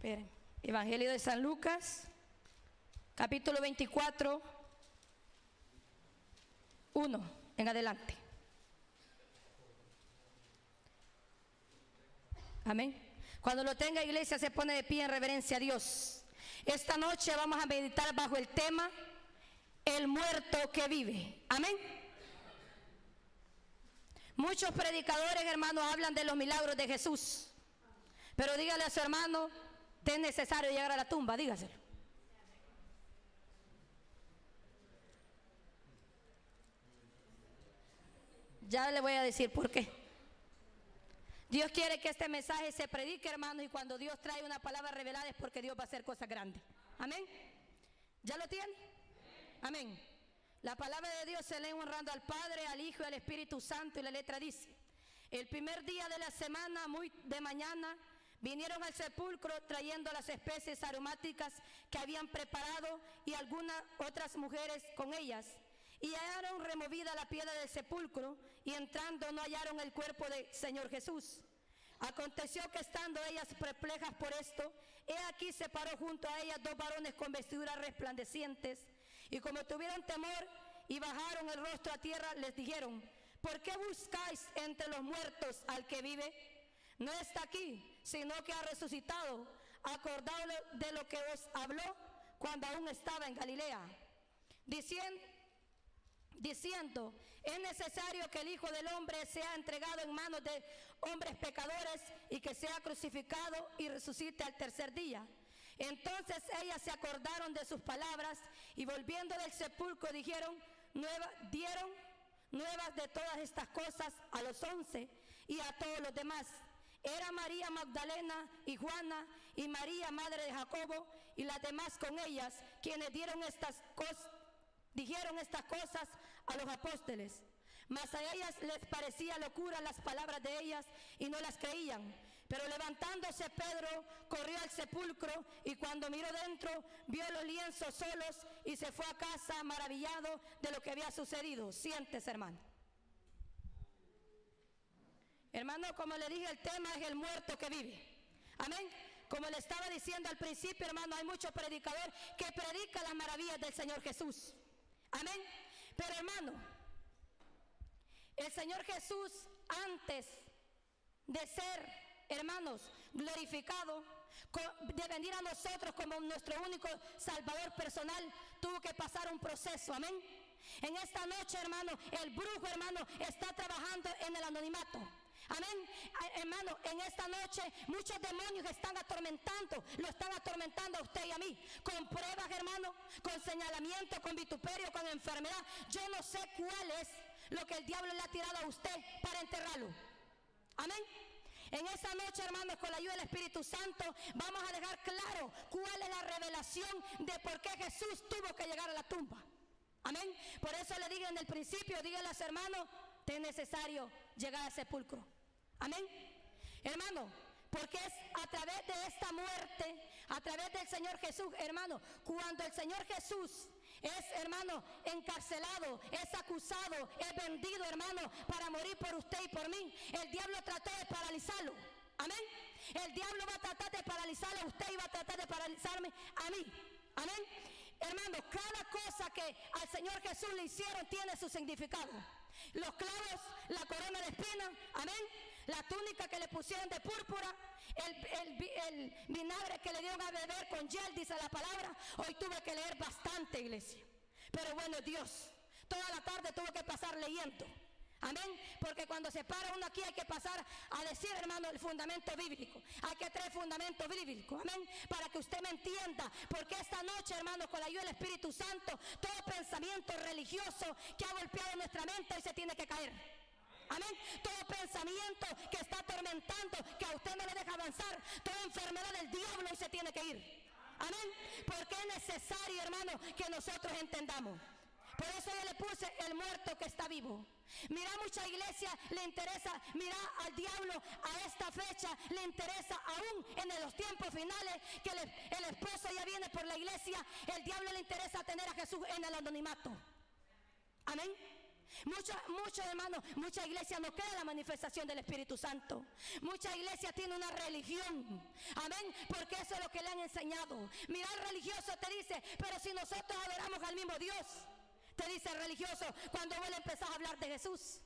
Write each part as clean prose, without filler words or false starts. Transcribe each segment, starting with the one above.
Esperen. Evangelio de San Lucas, capítulo 24, 1 en adelante. Amén. Cuando lo tenga, iglesia, se pone de pie en reverencia a Dios. Esta noche vamos a meditar bajo el tema el muerto que vive. Amén. Muchos predicadores, hermanos, hablan de los milagros de Jesús, pero dígale a su hermano: te es necesario llegar a la tumba, dígaselo. Ya le voy a decir por qué. Dios quiere que este mensaje se predique, hermanos, y cuando Dios trae una palabra revelada es porque Dios va a hacer cosas grandes. Amén. ¿Ya lo tiene? Amén. La palabra de Dios se lee honrando al Padre, al Hijo y al Espíritu Santo, y la letra dice: el primer día de la semana, muy de mañana, vinieron al sepulcro trayendo las especies aromáticas que habían preparado y algunas otras mujeres con ellas. Y hallaron removida la piedra del sepulcro, y entrando no hallaron el cuerpo del Señor Jesús. Aconteció que estando ellas perplejas por esto, he aquí se paró junto a ellas dos varones con vestiduras resplandecientes, y como tuvieron temor y bajaron el rostro a tierra, les dijeron: ¿por qué buscáis entre los muertos al que vive? No está aquí, sino que ha resucitado. Acordaos de lo que os habló cuando aún estaba en Galilea, diciendo: es necesario que el Hijo del Hombre sea entregado en manos de hombres pecadores, y que sea crucificado y resucite al tercer día. Entonces ellas se acordaron de sus palabras, y volviendo del sepulcro dieron nuevas de todas estas cosas a los 11 y a todos los demás. Era María Magdalena y Juana y María, madre de Jacobo, y las demás con ellas, quienes dijeron estas cosas a los apóstoles. Mas a ellas les parecía locura las palabras de ellas, y no las creían. Pero levantándose Pedro, corrió al sepulcro, y cuando miró dentro, vio los lienzos solos, y se fue a casa maravillado de lo que había sucedido. Siéntese, hermano. Hermano, como le dije, el tema es el muerto que vive. Amén. Como le estaba diciendo al principio, hermano, hay muchos predicadores que predican las maravillas del Señor Jesús. Amén. Pero, hermano, el Señor Jesús, antes de ser, hermanos, glorificado, de venir a nosotros como nuestro único Salvador personal, tuvo que pasar un proceso. Amén. En esta noche, hermano, el brujo, hermano, está trabajando en el anonimato. Amén. Hermano, en esta noche muchos demonios lo están atormentando a usted y a mí, con pruebas, hermano, con señalamiento, con vituperio, con enfermedad. Yo no sé cuál es lo que el diablo le ha tirado a usted para enterrarlo. Amén. En esta noche, hermanos, con la ayuda del Espíritu Santo, vamos a dejar claro cuál es la revelación de por qué Jesús tuvo que llegar a la tumba. Amén. Por eso le digo en el principio, díganle a los hermanos: te es necesario llegar al sepulcro. Amén. Hermano, porque es a través de esta muerte, a través del Señor Jesús, hermano, cuando el Señor Jesús es, hermano, encarcelado, es acusado, es vendido, hermano, para morir por usted y por mí, el diablo trató de paralizarlo. Amén. El diablo va a tratar de paralizarlo a usted y va a tratar de paralizarme a mí. Amén. Hermano, cada cosa que al Señor Jesús le hicieron tiene su significado. Los clavos, la corona de espinas, amén, la túnica que le pusieron de púrpura, el vinagre que le dieron a beber con hiel, dice la palabra. Hoy tuve que leer bastante, iglesia, pero bueno, Dios, toda la tarde tuve que pasar leyendo. Amén, porque cuando se para uno aquí hay que pasar a decir, hermano, el fundamento bíblico. Hay que traer fundamento bíblico, amén, para que usted me entienda. Porque esta noche, hermano, con la ayuda del Espíritu Santo, todo pensamiento religioso que ha golpeado nuestra mente hoy se tiene que caer. Amén. Todo pensamiento que está atormentando, que a usted no le deja avanzar, toda enfermedad del diablo hoy se tiene que ir. Amén, porque es necesario, hermano, que nosotros entendamos. Por eso yo le puse el muerto que está vivo. Mira, mucha iglesia le interesa, mira, al diablo a esta fecha le interesa, aún en los tiempos finales, que el esposo ya viene por la iglesia, el diablo le interesa tener a Jesús en el anonimato. Amén. Muchos hermanos, mucha iglesia no cree en la manifestación del Espíritu Santo. Mucha iglesia tiene una religión. Amén, porque eso es lo que le han enseñado. Mira, el religioso te dice, pero si nosotros adoramos al mismo Dios, te dice el religioso cuando vos le empezás a hablar de Jesús.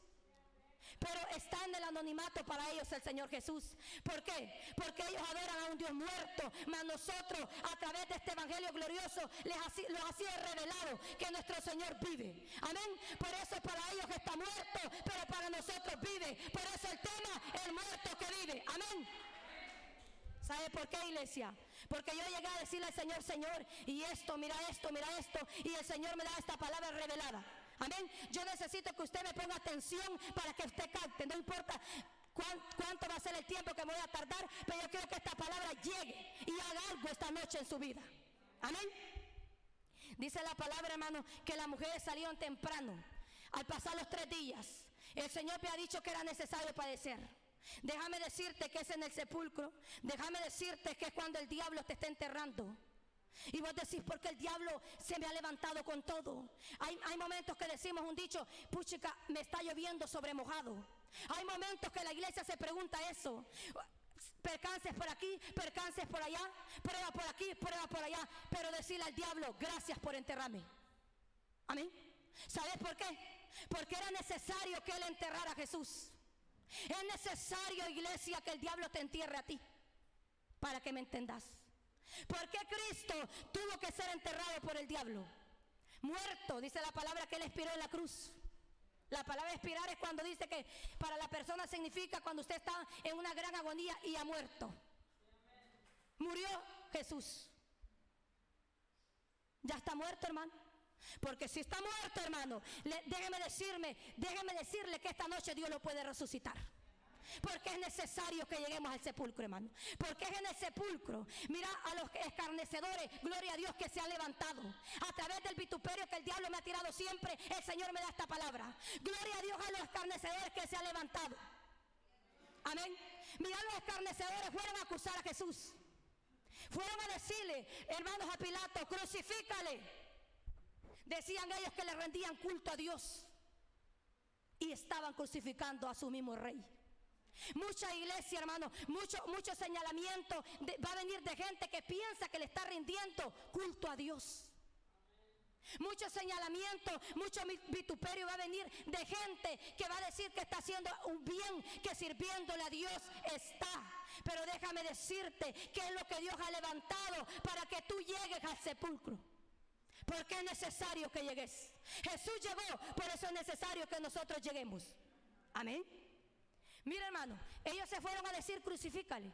Pero está en el anonimato para ellos el Señor Jesús. ¿Por qué? Porque ellos adoran a un Dios muerto. Mas nosotros, a través de este evangelio glorioso, los ha sido revelado que nuestro Señor vive. Amén. Por eso para ellos está muerto, pero para nosotros vive. Por eso el tema, el muerto que vive. Amén. ¿Sabe por qué, iglesia? Porque yo llegué a decirle al Señor, Señor, y esto, mira esto, y el Señor me da esta palabra revelada. Amén. Yo necesito que usted me ponga atención para que usted capte. No importa cuánto va a ser el tiempo que me voy a tardar, pero yo quiero que esta palabra llegue y haga algo esta noche en su vida. Amén. Dice la palabra, hermano, que las mujeres salieron temprano. Al pasar los 3 días, el Señor me ha dicho que era necesario padecer. Déjame decirte que es en el sepulcro. Déjame decirte que es cuando el diablo te está enterrando. Y vos decís, porque el diablo se me ha levantado con todo. Hay momentos que decimos un dicho, puchica, me está lloviendo sobre mojado. Hay momentos que la iglesia se pregunta eso. Percances por aquí, percances por allá, prueba por aquí, prueba por allá. Pero decirle al diablo, gracias por enterrarme. Amén. ¿Sabes por qué? Porque era necesario que él enterrara a Jesús. Es necesario, iglesia, que el diablo te entierre a ti, para que me entendas. ¿Por qué Cristo tuvo que ser enterrado por el diablo? Muerto, dice la palabra que él expiró en la cruz. La palabra expirar es cuando dice que para la persona significa cuando usted está en una gran agonía y ha muerto. Murió Jesús. Ya está muerto, hermano. Porque si está muerto, hermano, déjeme decirle que esta noche Dios lo puede resucitar. Porque es necesario que lleguemos al sepulcro, hermano. Porque es en el sepulcro. Mira a los escarnecedores, gloria a Dios, que se han levantado. A través del vituperio que el diablo me ha tirado siempre, el Señor me da esta palabra. Gloria a Dios a los escarnecedores que se han levantado. Amén. Mira, los escarnecedores fueron a acusar a Jesús. Fueron a decirle, hermanos, a Pilato, crucifícale. Decían ellos que le rendían culto a Dios. Y estaban crucificando a su mismo rey. Mucha iglesia, hermano, mucho señalamiento va a venir de gente que piensa que le está rindiendo culto a Dios. Mucho señalamiento, mucho vituperio va a venir de gente que va a decir que está haciendo un bien, que sirviéndole a Dios está. Pero déjame decirte que es lo que Dios ha levantado para que tú llegues al sepulcro. Porque es necesario que llegues. Jesús llegó, por eso es necesario que nosotros lleguemos. Amén. Mira, hermano, ellos se fueron a decir crucifícale.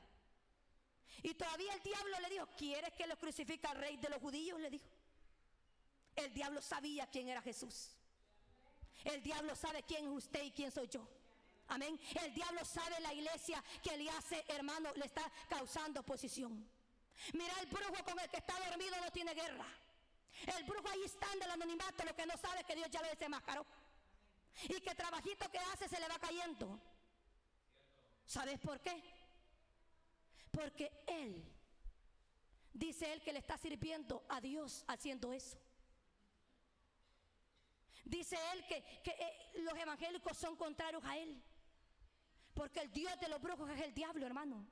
Y todavía el diablo le dijo, ¿quieres que lo crucifique al rey de los judíos? Le dijo. El diablo sabía quién era Jesús. El diablo sabe quién es usted y quién soy yo. Amén. El diablo sabe la iglesia que le hace, hermano, le está causando oposición. Mira, el brujo con el que está dormido no tiene guerra. El brujo ahí está en el anonimato, lo que no sabe es que Dios ya lo desenmascaró. Y que trabajito que hace se le va cayendo. ¿Sabes por qué? Porque dice él que le está sirviendo a Dios haciendo eso. Dice él que los evangélicos son contrarios a él. Porque el Dios de los brujos es el diablo, hermano.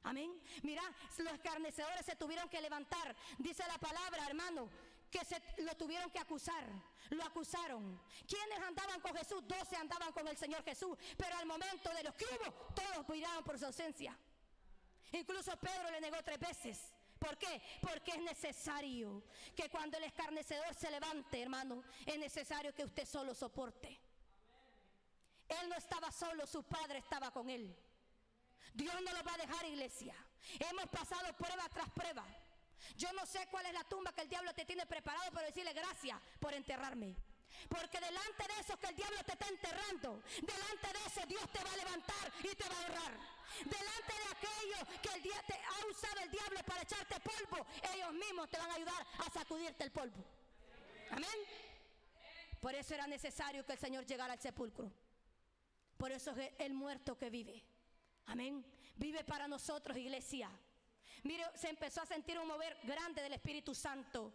Amén. Mira, los escarnecedores se tuvieron que levantar. Dice la palabra, hermano, que lo tuvieron que acusar. Lo acusaron. ¿Quiénes andaban con Jesús? 12 andaban con el Señor Jesús. Pero al momento de los que hubo, todos miraban por su ausencia. Incluso Pedro le negó 3 veces. ¿Por qué? Porque es necesario que cuando el escarnecedor se levante, hermano, es necesario que usted solo soporte. Él no estaba solo, su Padre estaba con él. Dios no lo va a dejar, iglesia. Hemos pasado prueba tras prueba. Yo no sé cuál es la tumba que el diablo te tiene preparado, pero decirle gracias por enterrarme. Porque delante de eso que el diablo te está enterrando, delante de eso Dios te va a levantar y te va a honrar. Delante de aquello que el día te ha usado el diablo para echarte polvo, ellos mismos te van a ayudar a sacudirte el polvo. Amén. Por eso era necesario que el Señor llegara al sepulcro. Por eso es el muerto que vive. Amén. Vive para nosotros, iglesia. Mire, se empezó a sentir un mover grande del Espíritu Santo.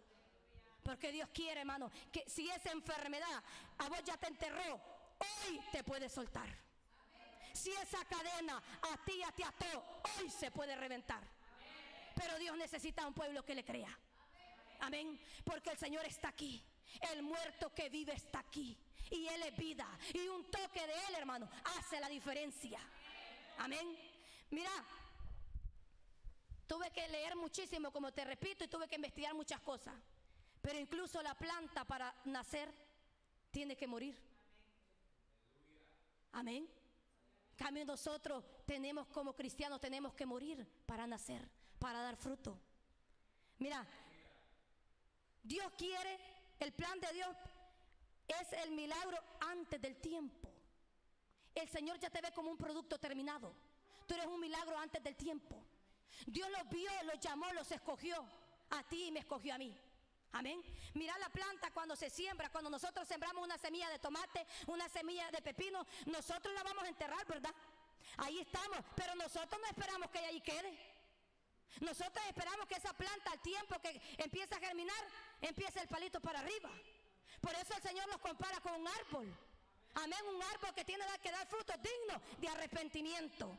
Porque Dios quiere, hermano, que si esa enfermedad a vos ya te enterró, hoy te puede soltar. Si esa cadena a ti ya te ató, hoy se puede reventar. Pero Dios necesita un pueblo que le crea. Amén. Porque el Señor está aquí. El muerto que vive está aquí. Y Él es vida. Y un toque de Él, hermano, hace la diferencia. Amén. Mira, tuve que leer muchísimo, como te repito, y tuve que investigar muchas cosas. Pero incluso la planta para nacer tiene que morir. Amén. En cambio nosotros tenemos, como cristianos, tenemos que morir para nacer, para dar fruto. Mira, Dios quiere, el plan de Dios es el milagro antes del tiempo. El Señor ya te ve como un producto terminado. Tú eres un milagro antes del tiempo. Dios los vio, los llamó, los escogió a ti y me escogió a mí. Amén. Mira la planta cuando se siembra. Cuando nosotros sembramos una semilla de tomate, una semilla de pepino, nosotros la vamos a enterrar, ¿verdad? Ahí estamos, pero nosotros no esperamos que ahí quede. Nosotros esperamos que esa planta, al tiempo que empieza a germinar, empiece el palito para arriba. Por eso el Señor nos compara con un árbol. Amén, un árbol que tiene que dar frutos dignos de arrepentimiento.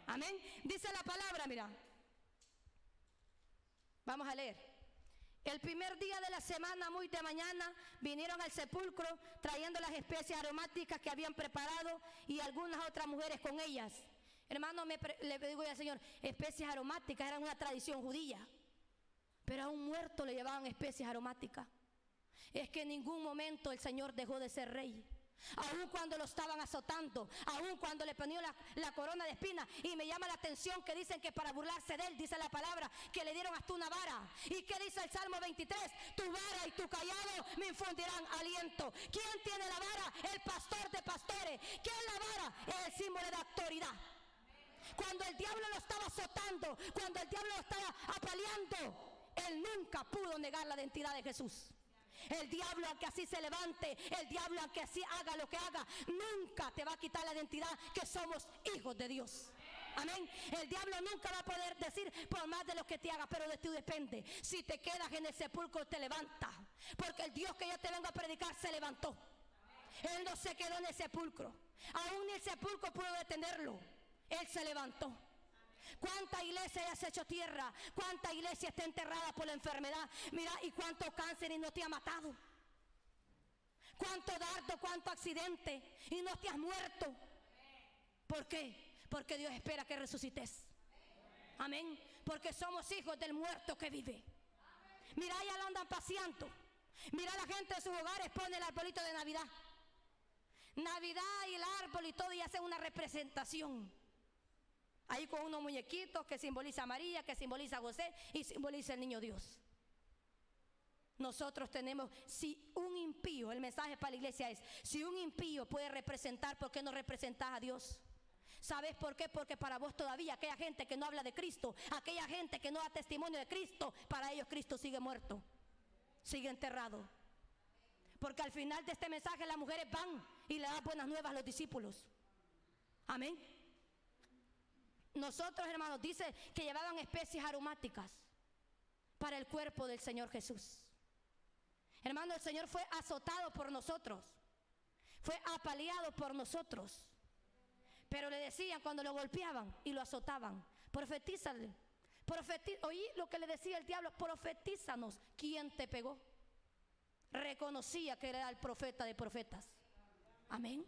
Amén. Dice la palabra, mira. Vamos a leer. El primer día de la semana, muy de mañana, vinieron al sepulcro trayendo las especias aromáticas que habían preparado y algunas otras mujeres con ellas. Hermano, le digo al Señor, especias aromáticas eran una tradición judía, pero a un muerto le llevaban especias aromáticas. Es que en ningún momento el Señor dejó de ser rey. Aún cuando lo estaban azotando, aún cuando le ponían la corona de espinas. Y me llama la atención que dicen que para burlarse de él, dice la palabra, que le dieron hasta una vara. ¿Y qué dice el Salmo 23? Tu vara y tu cayado me infundirán aliento. ¿Quién tiene la vara? El pastor de pastores. ¿Qué es la vara? Es el símbolo de autoridad. Cuando el diablo lo estaba azotando, cuando el diablo lo estaba apaleando, él nunca pudo negar la identidad de Jesús. El diablo, aunque así se levante, el diablo, aunque así haga lo que haga, nunca te va a quitar la identidad que somos hijos de Dios. Amén. El diablo nunca va a poder decir por más de lo que te haga, pero de ti depende. Si te quedas en el sepulcro, te levanta. Porque el Dios que yo te vengo a predicar se levantó. Él no se quedó en el sepulcro. Aún ni el sepulcro pudo detenerlo. Él se levantó. ¿Cuánta iglesia ya se ha hecho tierra? ¿Cuánta iglesia está enterrada por la enfermedad? Mira, y cuánto cáncer y no te ha matado. Cuánto dardo, cuánto accidente y no te has muerto. ¿Por qué? Porque Dios espera que resucites. Amén. Porque somos hijos del muerto que vive. Mira, ya lo andan paseando. Mira, la gente de sus hogares pone el arbolito de Navidad. Navidad y el árbol y todo, y hacen una representación. Ahí con unos muñequitos que simboliza a María, que simboliza a José y simboliza el niño Dios. Nosotros tenemos, si un impío, el mensaje para la iglesia es, si un impío puede representar, ¿por qué no representás a Dios? ¿Sabes por qué? Porque para vos todavía, aquella gente que no habla de Cristo, aquella gente que no da testimonio de Cristo, para ellos Cristo sigue muerto, sigue enterrado. Porque al final de este mensaje las mujeres van y le dan buenas nuevas a los discípulos. Amén. Nosotros, hermanos, dice que llevaban especies aromáticas para el cuerpo del Señor Jesús. Hermano, el Señor fue azotado por nosotros, fue apaleado por nosotros. Pero le decían cuando lo golpeaban y lo azotaban, profetízale, oí lo que le decía el diablo, profetízanos. ¿Quién te pegó? Reconocía que era el profeta de profetas. Amén.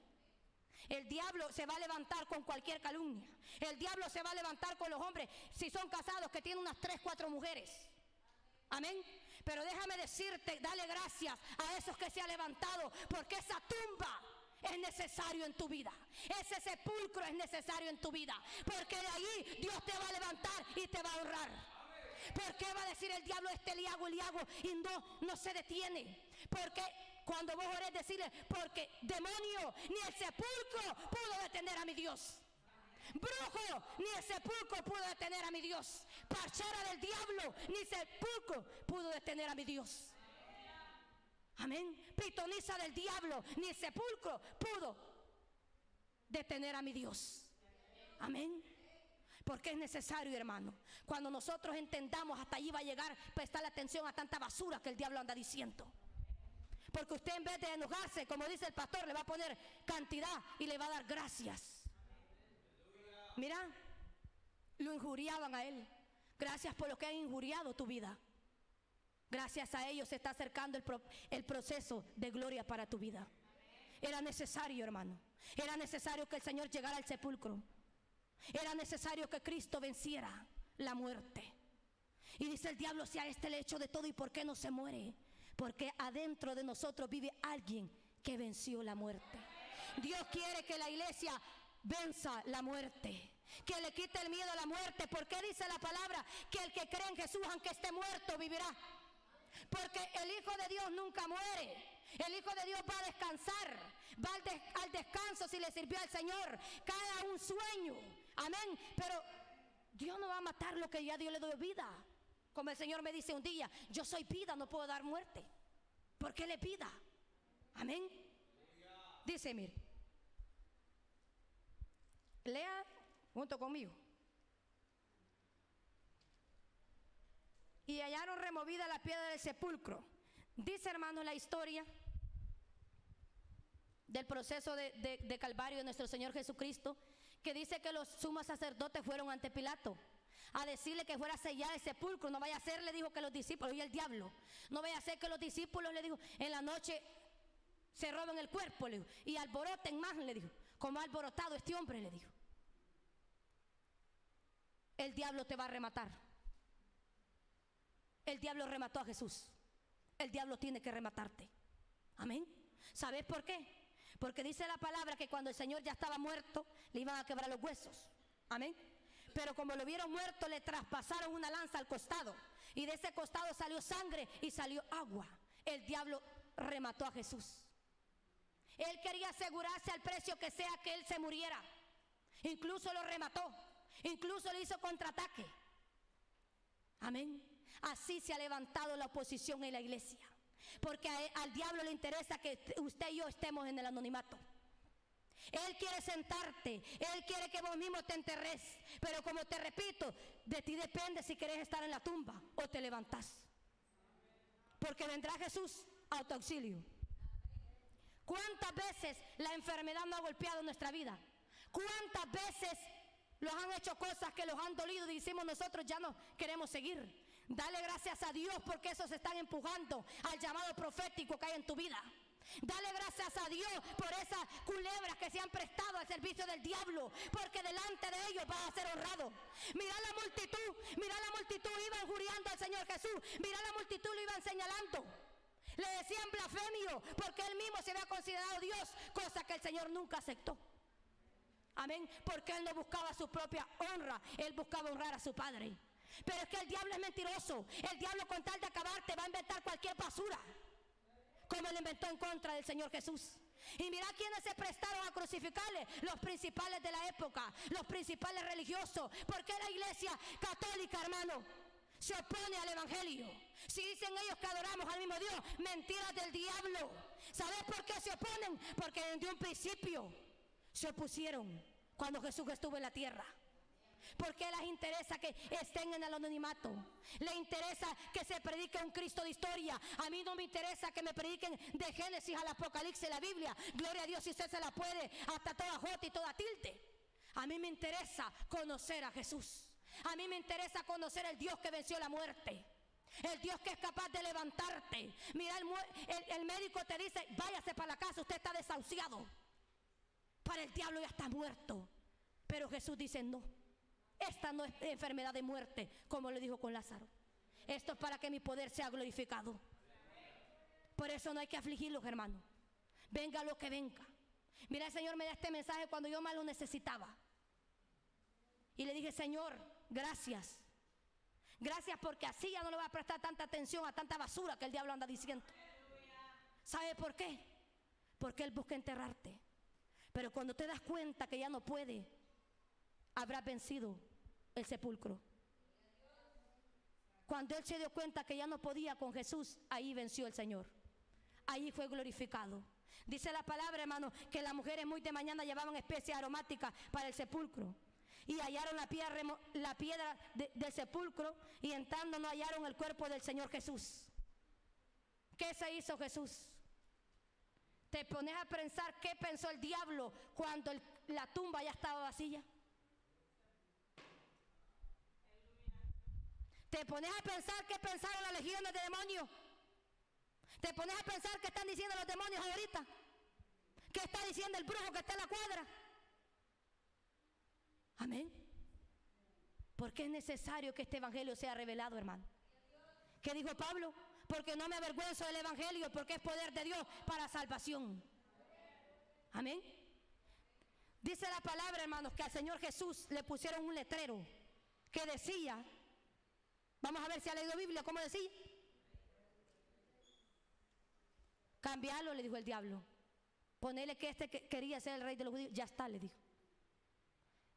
El diablo se va a levantar con cualquier calumnia. El diablo se va a levantar con los hombres, si son casados, que tienen unas 3, 4 mujeres. Amén. Pero déjame decirte, dale gracias a esos que se han levantado, porque esa tumba es necesario en tu vida. Ese sepulcro es necesario en tu vida, porque de ahí Dios te va a levantar y te va a honrar. ¿Por qué va a decir el diablo Eliago y no se detiene? Porque cuando vos orés, decirle, porque demonio, ni el sepulcro pudo detener a mi Dios. Brujo, ni el sepulcro pudo detener a mi Dios. Parchera del diablo, ni sepulcro pudo detener a mi Dios. Amén. Pitoniza del diablo, ni el sepulcro pudo detener a mi Dios. Amén. Porque es necesario, hermano. Cuando nosotros entendamos, hasta allí va a llegar prestar atención a tanta basura que el diablo anda diciendo. Porque usted, en vez de enojarse, como dice el pastor, le va a poner cantidad y le va a dar gracias. Mira, lo injuriaban a él. Gracias por lo que han injuriado tu vida. Gracias a ellos se está acercando el proceso de gloria para tu vida. Era necesario, hermano. Era necesario que el Señor llegara al sepulcro. Era necesario que Cristo venciera la muerte. Y dice el diablo: si a este le echo de todo, ¿y por qué no se muere? Porque adentro de nosotros vive alguien que venció la muerte. Dios quiere que la iglesia venza la muerte, que le quite el miedo a la muerte. Porque dice la palabra que el que cree en Jesús, aunque esté muerto, vivirá. Porque el Hijo de Dios nunca muere. El Hijo de Dios va a descansar, va al descanso si le sirvió al Señor. Cada un sueño, amén. Pero Dios no va a matar lo que ya Dios le dio vida. Como el Señor me dice un día: yo soy vida, no puedo dar muerte, porque Él es vida. Amén. Dice, mire, lea junto conmigo. Y hallaron removida la piedra del sepulcro. Dice, hermano, la historia del proceso de Calvario de nuestro Señor Jesucristo, que dice que los sumos sacerdotes fueron ante Pilato a decirle que fuera a sellar el sepulcro. No vaya a ser, le dijo, que los discípulos, y el diablo, no vaya a ser que los discípulos, le dijo, en la noche se roben el cuerpo, le dijo, y alboroten más, le dijo, como ha alborotado este hombre, le dijo. El diablo te va a rematar. El diablo remató a Jesús. El diablo tiene que rematarte. Amén. ¿Sabes por qué? Porque dice la palabra que cuando el Señor ya estaba muerto, le iban a quebrar los huesos. Amén. Pero como lo vieron muerto, le traspasaron una lanza al costado, y de ese costado salió sangre y salió agua. El diablo remató a Jesús. Él quería asegurarse al precio que sea que él se muriera. Incluso lo remató. Incluso le hizo contraataque. Amén. Así se ha levantado la oposición en la iglesia. Porque al diablo le interesa que usted y yo estemos en el anonimato. Él quiere sentarte, él quiere que vos mismo te enterres. Pero como te repito, de ti depende si querés estar en la tumba o te levantás. Porque vendrá Jesús a tu auxilio. ¿Cuántas veces la enfermedad no ha golpeado nuestra vida? ¿Cuántas veces los han hecho cosas que los han dolido y decimos nosotros ya no queremos seguir? Dale gracias a Dios, porque esos se están empujando al llamado profético que hay en tu vida. Dale gracias a Dios por esas culebras que se han prestado al servicio del diablo, porque delante de ellos vas a ser honrado. Mira la multitud iba injuriando al Señor Jesús. Mira la multitud, lo iban señalando. Le decían blasfemio, porque él mismo se había considerado Dios, cosa que el Señor nunca aceptó. Amén. Porque él no buscaba su propia honra, él buscaba honrar a su Padre. Pero es que el diablo es mentiroso. El diablo, con tal de acabarte, va a inventar cualquier basura, como él inventó en contra del Señor Jesús. Y mira quiénes se prestaron a crucificarle: los principales de la época, los principales religiosos. Porque la iglesia católica, hermano, se opone al evangelio. Si dicen ellos que adoramos al mismo Dios, mentiras del diablo. ¿Sabes por qué se oponen? Porque desde un principio se opusieron cuando Jesús estuvo en la tierra. Porque les interesa que estén en el anonimato. Les interesa que se predique un Cristo de historia. A mí no me interesa que me prediquen de Génesis al Apocalipsis la Biblia. Gloria a Dios si usted se la puede, hasta toda jota y toda tilde. A mí me interesa conocer a Jesús. A mí me interesa conocer el Dios que venció la muerte, el Dios que es capaz de levantarte. Mira, el médico te dice: váyase para la casa, usted está desahuciado. Para el diablo ya está muerto. Pero Jesús dice: no, esta no es enfermedad de muerte, como le dijo con Lázaro. Esto es para que mi poder sea glorificado. Por eso no hay que afligirlos, hermanos. Venga lo que venga. Mira, el Señor me da este mensaje cuando yo más lo necesitaba. Y le dije: Señor, gracias. Gracias, porque así ya no le voy a prestar tanta atención a tanta basura que el diablo anda diciendo. ¿Sabe por qué? Porque él busca enterrarte. Pero cuando te das cuenta que ya no puede, habrás vencido el sepulcro. Cuando él se dio cuenta que ya no podía con Jesús, ahí venció el Señor. Ahí fue glorificado. Dice la palabra, hermano, que las mujeres muy de mañana llevaban especies aromáticas para el sepulcro. y hallaron la piedra del sepulcro, y entrando no hallaron el cuerpo del Señor Jesús. ¿Qué se hizo Jesús? Te pones a pensar qué pensó el diablo cuando la tumba ya estaba vacía. Te pones a pensar qué pensaron las legiones de demonios. Te pones a pensar qué están diciendo los demonios ahorita. ¿Qué está diciendo el brujo que está en la cuadra? Amén. Porque es necesario que este evangelio sea revelado, hermano. ¿Qué dijo Pablo? Porque no me avergüenzo del evangelio, porque es poder de Dios para salvación. Amén. Dice la palabra, hermanos, que al Señor Jesús le pusieron un letrero que decía, vamos a ver si ha leído Biblia, ¿cómo decía? Cambiarlo, le dijo el diablo. Ponele que quería ser el rey de los judíos. Ya está, le dijo.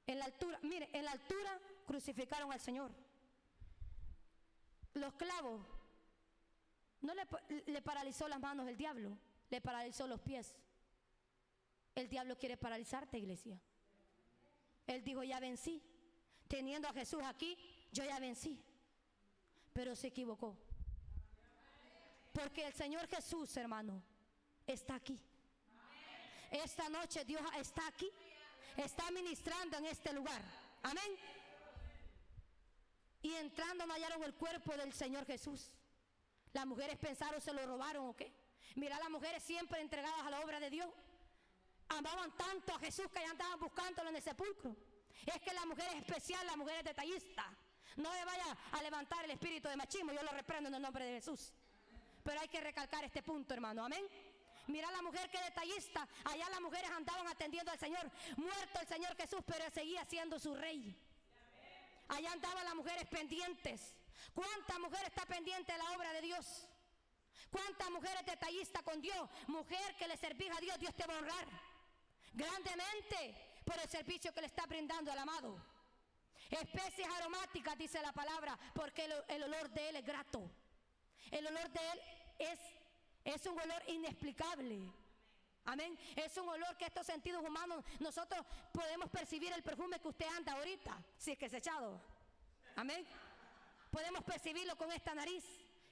En la altura, mire, en la altura crucificaron al Señor. Los clavos no le paralizó las manos el diablo, le paralizó los pies. El diablo quiere paralizarte, iglesia. Él dijo, ya vencí. Teniendo a Jesús aquí, yo ya vencí. Pero se equivocó. Porque el Señor Jesús, hermano, está aquí. Esta noche Dios está aquí. Está ministrando en este lugar. Amén. Y entrando no hallaron el cuerpo del Señor Jesús. Las mujeres pensaron, ¿se lo robaron o qué? Mira, las mujeres siempre entregadas a la obra de Dios. Amaban tanto a Jesús que ya andaban buscándolo en el sepulcro. Es que la mujer es especial, la mujer es detallista. No le vaya a levantar el espíritu de machismo, yo lo reprendo en el nombre de Jesús. Pero hay que recalcar este punto, hermano, amén. Mira la mujer que detallista. Allá las mujeres andaban atendiendo al Señor. Muerto el Señor Jesús, pero él seguía siendo su rey. Allá andaban las mujeres pendientes. ¿Cuánta mujer está pendiente de la obra de Dios? ¿Cuántas mujeres detallistas con Dios? Mujer que le servís a Dios, Dios te va a honrar grandemente por el servicio que le está brindando al amado. Especies aromáticas, dice la palabra, porque el olor de Él es grato. El olor de Él es un olor inexplicable. Amén. Es un olor que estos sentidos humanos, nosotros podemos percibir el perfume que usted anda ahorita, si es que es echado. Amén. Podemos percibirlo con esta nariz,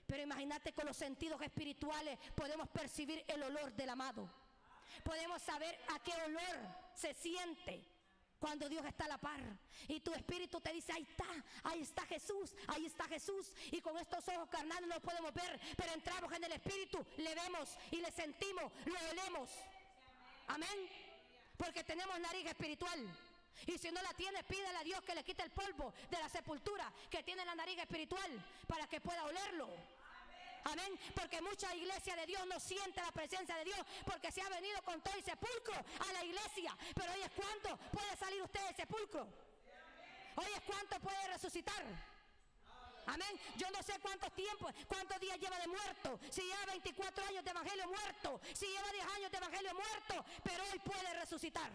pero imagínate con los sentidos espirituales podemos percibir el olor del amado. Podemos saber a qué olor se siente cuando Dios está a la par. Y tu espíritu te dice, ahí está Jesús, ahí está Jesús. Y con estos ojos carnales no lo podemos ver, pero entramos en el espíritu, le vemos y le sentimos, lo olemos. Amén. Porque tenemos nariz espiritual. Y si no la tienes, pídele a Dios que le quite el polvo de la sepultura que tiene la nariz espiritual para que pueda olerlo. Amén. Porque mucha iglesia de Dios no siente la presencia de Dios porque se ha venido con todo el sepulcro a la iglesia. Pero hoy es cuánto puede salir usted del sepulcro. Hoy es cuánto puede resucitar. Amén. Yo no sé cuántos días lleva de muerto. Si lleva 24 años de evangelio muerto. Si lleva 10 años de evangelio muerto. Pero hoy puede resucitar.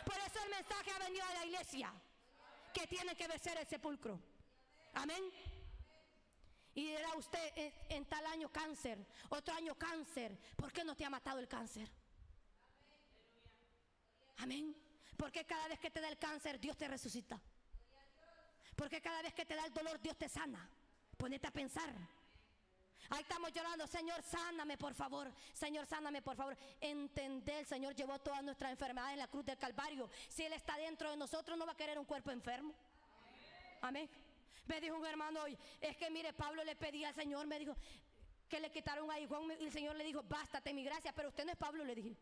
Por eso el mensaje ha venido a la iglesia. Que tiene que vencer el sepulcro. Amén. Y dirá usted, en tal año cáncer, otro año cáncer. ¿Por qué no te ha matado el cáncer? Amén. Porque cada vez que te da el cáncer, Dios te resucita. Porque cada vez que te da el dolor, Dios te sana. Ponete a pensar. Ahí estamos llorando, Señor, sáname por favor. Señor, sáname por favor. Entender, el Señor llevó todas nuestras enfermedades en la cruz del Calvario. Si Él está dentro de nosotros, no va a querer un cuerpo enfermo. Amén. Me dijo un hermano hoy, es que mire, Pablo le pedía al Señor, me dijo que le quitaron a Juan, y el Señor le dijo, bástate mi gracia, pero usted no es Pablo, le dije.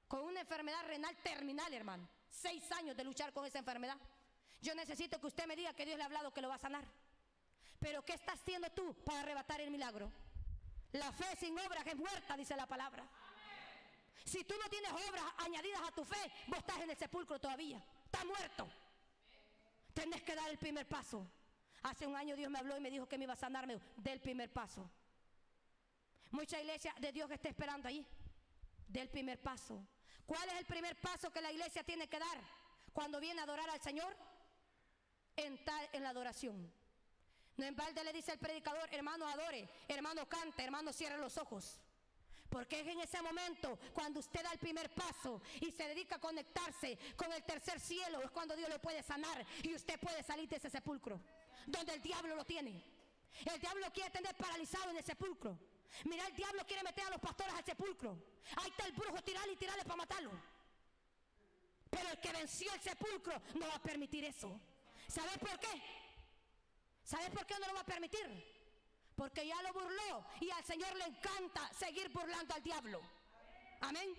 Con una enfermedad renal terminal, hermano. 6 años de luchar con esa enfermedad. Yo necesito que usted me diga que Dios le ha hablado que lo va a sanar. Pero ¿qué estás haciendo tú para arrebatar el milagro? La fe sin obras es muerta, dice la palabra. Si tú no tienes obras añadidas a tu fe, vos estás en el sepulcro todavía. Estás muerto. Tienes que dar el primer paso. Hace un año Dios me habló y me dijo que me iba a sanar. Me dijo, del primer paso. Mucha iglesia de Dios que está esperando allí. Del primer paso. ¿Cuál es el primer paso que la iglesia tiene que dar cuando viene a adorar al Señor? Entrar en la adoración. No en balde le dice el predicador, hermano adore, hermano cante, hermano cierre los ojos. Porque es en ese momento cuando usted da el primer paso y se dedica a conectarse con el tercer cielo, es cuando Dios lo puede sanar y usted puede salir de ese sepulcro donde el diablo lo tiene. El diablo lo quiere tener paralizado en el sepulcro. Mira, el diablo quiere meter a los pastores al sepulcro. Ahí está el brujo, tirarle y tirarle para matarlo. Pero el que venció el sepulcro no va a permitir eso. ¿Sabes por qué? ¿Sabes por qué no lo va a permitir? Porque ya lo burló y al Señor le encanta seguir burlando al diablo. Amén.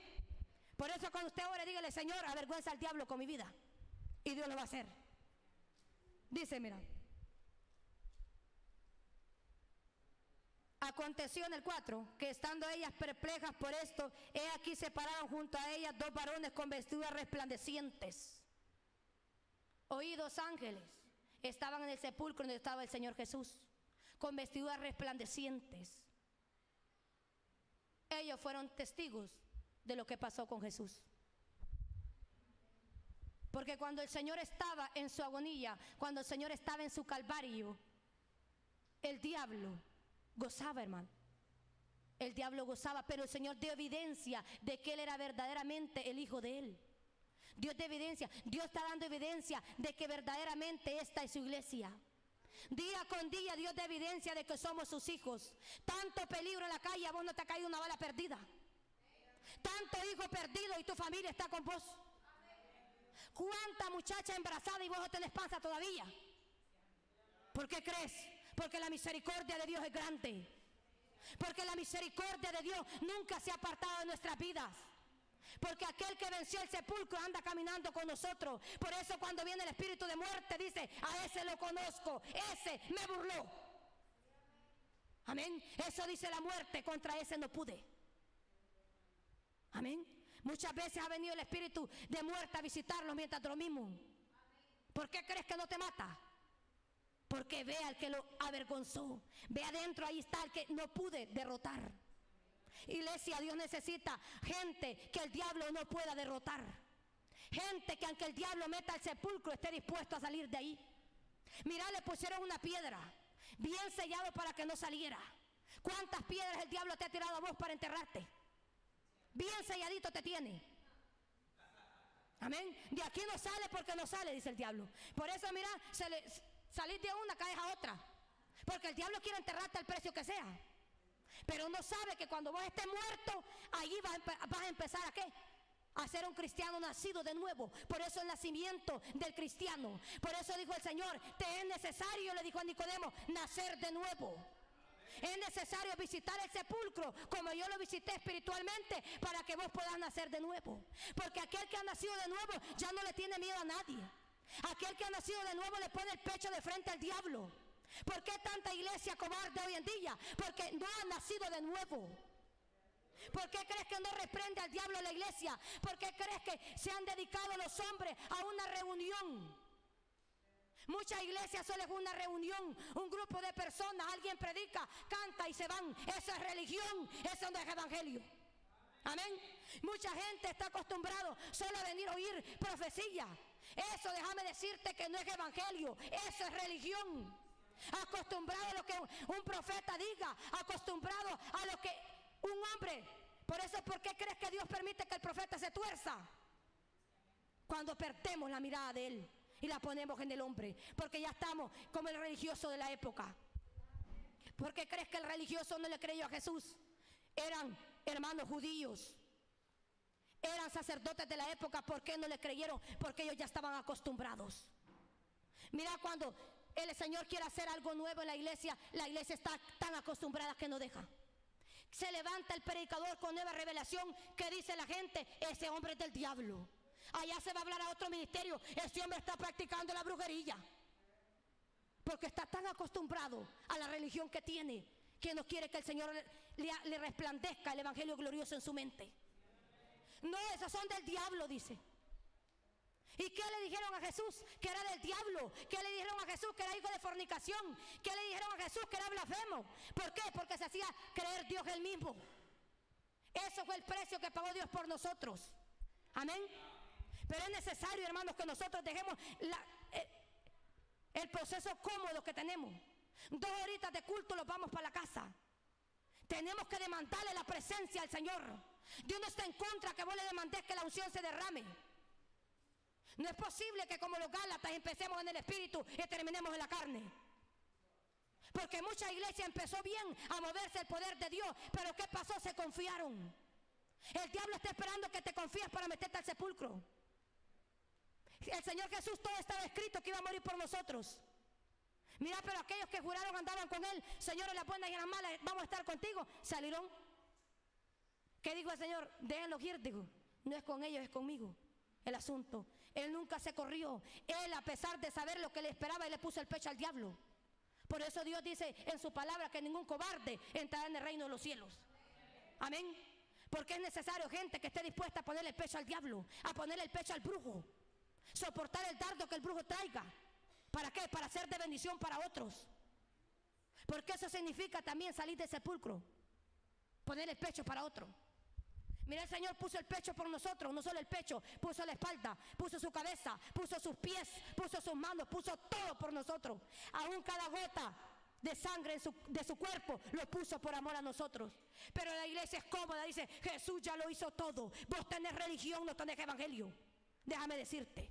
Por eso cuando usted ore, dígale: Señor, avergüenza al diablo con mi vida. Y Dios lo va a hacer. Dice, mira. Aconteció en el 4, que estando ellas perplejas por esto, he aquí se pararon junto a ellas 2 varones con vestiduras resplandecientes. Oí 2 ángeles. Estaban en el sepulcro donde estaba el Señor Jesús, con vestiduras resplandecientes. Ellos fueron testigos de lo que pasó con Jesús. Porque cuando el Señor estaba en su agonía, cuando el Señor estaba en su calvario, el diablo gozaba, hermano. El diablo gozaba, pero el Señor dio evidencia de que Él era verdaderamente el Hijo de Él. Dios da evidencia, Dios está dando evidencia de que verdaderamente esta es su iglesia. Día con día Dios da evidencia de que somos sus hijos. Tanto peligro en la calle, a vos no te ha caído una bala perdida. Tanto hijo perdido y tu familia está con vos. ¿Cuánta muchacha embarazada y vos no tenés panza todavía? ¿Por qué crees? Porque la misericordia de Dios es grande. Porque la misericordia de Dios nunca se ha apartado de nuestras vidas. Porque aquel que venció el sepulcro anda caminando con nosotros. Por eso cuando viene el espíritu de muerte dice: a ese lo conozco, ese me burló. Amén. Eso dice la muerte: contra ese no pude. Amén. Muchas veces ha venido el espíritu de muerte a visitarlos mientras dormimos. ¿Por qué crees que no te mata? Porque ve al que lo avergonzó. Ve adentro, ahí está el que no pude derrotar. Iglesia, Dios necesita gente que el diablo no pueda derrotar. Gente que aunque el diablo meta al sepulcro esté dispuesto a salir de ahí. Mirá, le pusieron una piedra bien sellado para que no saliera. ¿Cuántas piedras el diablo te ha tirado a vos para enterrarte? Bien selladito te tiene. Amén. De aquí no sale porque no sale, dice el diablo. Por eso mira, salís de una, caes a otra. Porque el diablo quiere enterrarte al precio que sea. Pero uno sabe que cuando vos estés muerto, allí vas a empezar ¿a qué? A ser un cristiano nacido de nuevo. Por eso el nacimiento del cristiano. Por eso dijo el Señor: te es necesario, le dijo a Nicodemo, nacer de nuevo. Es necesario visitar el sepulcro como yo lo visité espiritualmente, para que vos puedas nacer de nuevo. Porque aquel que ha nacido de nuevo ya no le tiene miedo a nadie. Aquel que ha nacido de nuevo le pone el pecho de frente al diablo. ¿Por qué tanta iglesia cobarde hoy en día? Porque no han nacido de nuevo. ¿Por qué crees que no reprende al diablo la iglesia? ¿Por qué crees que se han dedicado los hombres a una reunión? Muchas iglesias solo es una reunión, un grupo de personas, alguien predica, canta y se van. Eso es religión, eso no es evangelio. Amén. Mucha gente está acostumbrado solo a venir a oír profecía. Eso, déjame decirte que no es evangelio, eso es religión. Acostumbrado a lo que un profeta diga, acostumbrado a lo que un hombre. Por eso, ¿por qué crees que Dios permite que el profeta se tuerza? Cuando perdemos la mirada de él y la ponemos en el hombre, porque ya estamos como el religioso de la época. ¿Por qué crees que el religioso no le creyó a Jesús? Eran hermanos judíos, eran sacerdotes de la época. ¿Por qué no le creyeron? Porque ellos ya estaban acostumbrados. Mira, cuando el Señor quiere hacer algo nuevo en la iglesia está tan acostumbrada que no deja. Se levanta el predicador con nueva revelación. ¿Qué dice la gente? Ese hombre es del diablo. Allá se va a hablar a otro ministerio: ese hombre está practicando la brujería. Porque está tan acostumbrado a la religión que tiene, que no quiere que el Señor le resplandezca el evangelio glorioso en su mente. No, esos son del diablo, dice. ¿Y qué le dijeron a Jesús? Que era del diablo. ¿Qué le dijeron a Jesús? Que era hijo de fornicación. ¿Qué le dijeron a Jesús? Que era blasfemo. ¿Por qué? Porque se hacía creer Dios él mismo. Eso fue el precio que pagó Dios por nosotros. Amén. Pero es necesario, hermanos, que nosotros dejemos el proceso cómodo que tenemos. 2 horitas de culto, los vamos para la casa. Tenemos que demandarle la presencia al Señor. Dios no está en contra que vos le demandés que la unción se derrame. No es posible que como los Gálatas empecemos en el espíritu y terminemos en la carne. Porque mucha iglesia empezó bien a moverse el poder de Dios, pero ¿qué pasó? Se confiaron. El diablo está esperando que te confíes para meterte al sepulcro. El Señor Jesús, todo estaba escrito que iba a morir por nosotros. Mira, pero aquellos que juraron andaban con Él, Señor, en las buenas y en las malas, vamos a estar contigo, salieron. ¿Qué dijo el Señor? Déjenlos ir, dijo. No es con ellos, es conmigo el asunto. Él nunca se corrió. Él, a pesar de saber lo que le esperaba, Él le puso el pecho al diablo. Por eso Dios dice en su palabra que ningún cobarde entrará en el reino de los cielos. Amén. Porque es necesario gente que esté dispuesta a ponerle el pecho al diablo, a ponerle el pecho al brujo, soportar el dardo que el brujo traiga. ¿Para qué? Para ser de bendición para otros. Porque eso significa también salir del sepulcro, poner el pecho para otro. Mira, el Señor puso el pecho por nosotros, no solo el pecho, puso la espalda, puso su cabeza, puso sus pies, puso sus manos, puso todo por nosotros. Aún cada gota de sangre de su cuerpo lo puso por amor a nosotros. Pero la iglesia es cómoda, dice, Jesús ya lo hizo todo. Vos tenés religión, no tenés evangelio. Déjame decirte.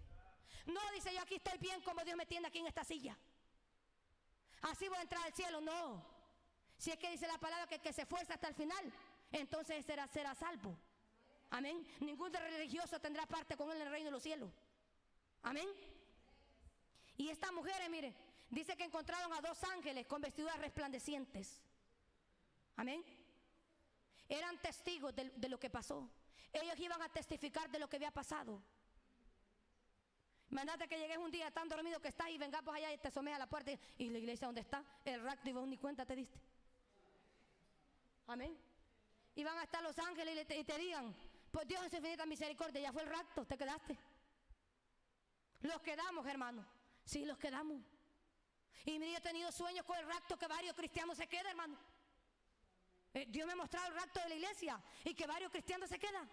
No, dice, yo aquí estoy bien como Dios me tiene aquí en esta silla. Así voy a entrar al cielo, no. Si es que dice la palabra que el que se esfuerza hasta el final, entonces será salvo. Amén. Ningún religioso tendrá parte con él en el reino de los cielos. Amén. Y estas mujeres, mire, dice que encontraron a 2 ángeles con vestiduras resplandecientes. Amén. Eran testigos de lo que pasó. Ellos iban a testificar de lo que había pasado. Mandate que llegues un día tan dormido que estás y vengamos allá y te asomes a la puerta y la iglesia donde está, el rapto, y vos ni cuenta te diste. Amén. Y van a estar los ángeles y te digan, pues Dios en su infinita misericordia, ya fue el rapto, te quedaste. Los quedamos, hermano. Sí, los quedamos. Y mire, yo he tenido sueños con el rapto que varios cristianos se quedan, hermano. Dios me ha mostrado el rapto de la iglesia y que varios cristianos se quedan.